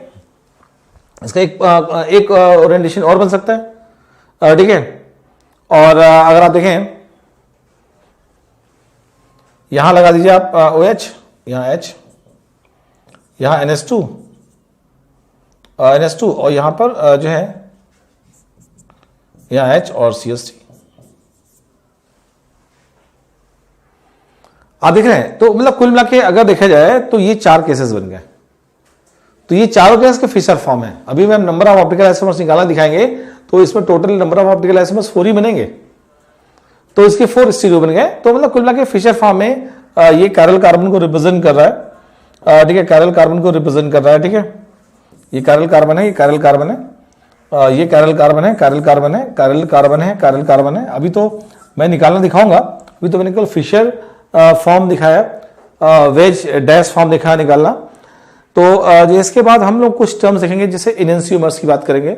A: इसका एक ओरिएंटेशन और बन सकता है, ठीक है। और अगर आप देखें यहां लगा दीजिए आप OH, यहां H, यहां NS2 और यहां पर जो है यहां H और CH3। आप देख रहे हैं, तो मतलब कुल मिला के अगर देखा जाए तो ये 4 केसेस बन गए। तो ये चारों केस के फिशर फॉर्म है। अभी हम नंबर ऑफ ऑप्टिकल आइसोमर्स निकालना दिखाएंगे, तो इसमें total number of optical isomers 4 ही बनेंगे, तो इसके 4 स्टीरियो बन गए। तो मतलब कुल मिला के फिशर फॉर्म में ये कायरल कार्बन को रिप्रेजेंट कर रहा है, ठीक है, कायरल कार्बन को रिप्रेजेंट कर रहा है, ठीक है। ये कायरल कार्बन है, ये कायरल कार्बन है, ये कायरल कार्बन है, कायरल कार्बन है, कायरल कार्बन है, कायरल कार्बन है। अभी तो मैं निकालना दिखाऊंगा, अभी तो मैंने केवल फिशर फॉर्म दिखाया, वेज डैश फॉर्म दिखाया निकालना। तो इसके बाद हम लोग कुछ टर्म्स देखेंगे, जैसे इनेंसियोमर्स की बात करेंगे।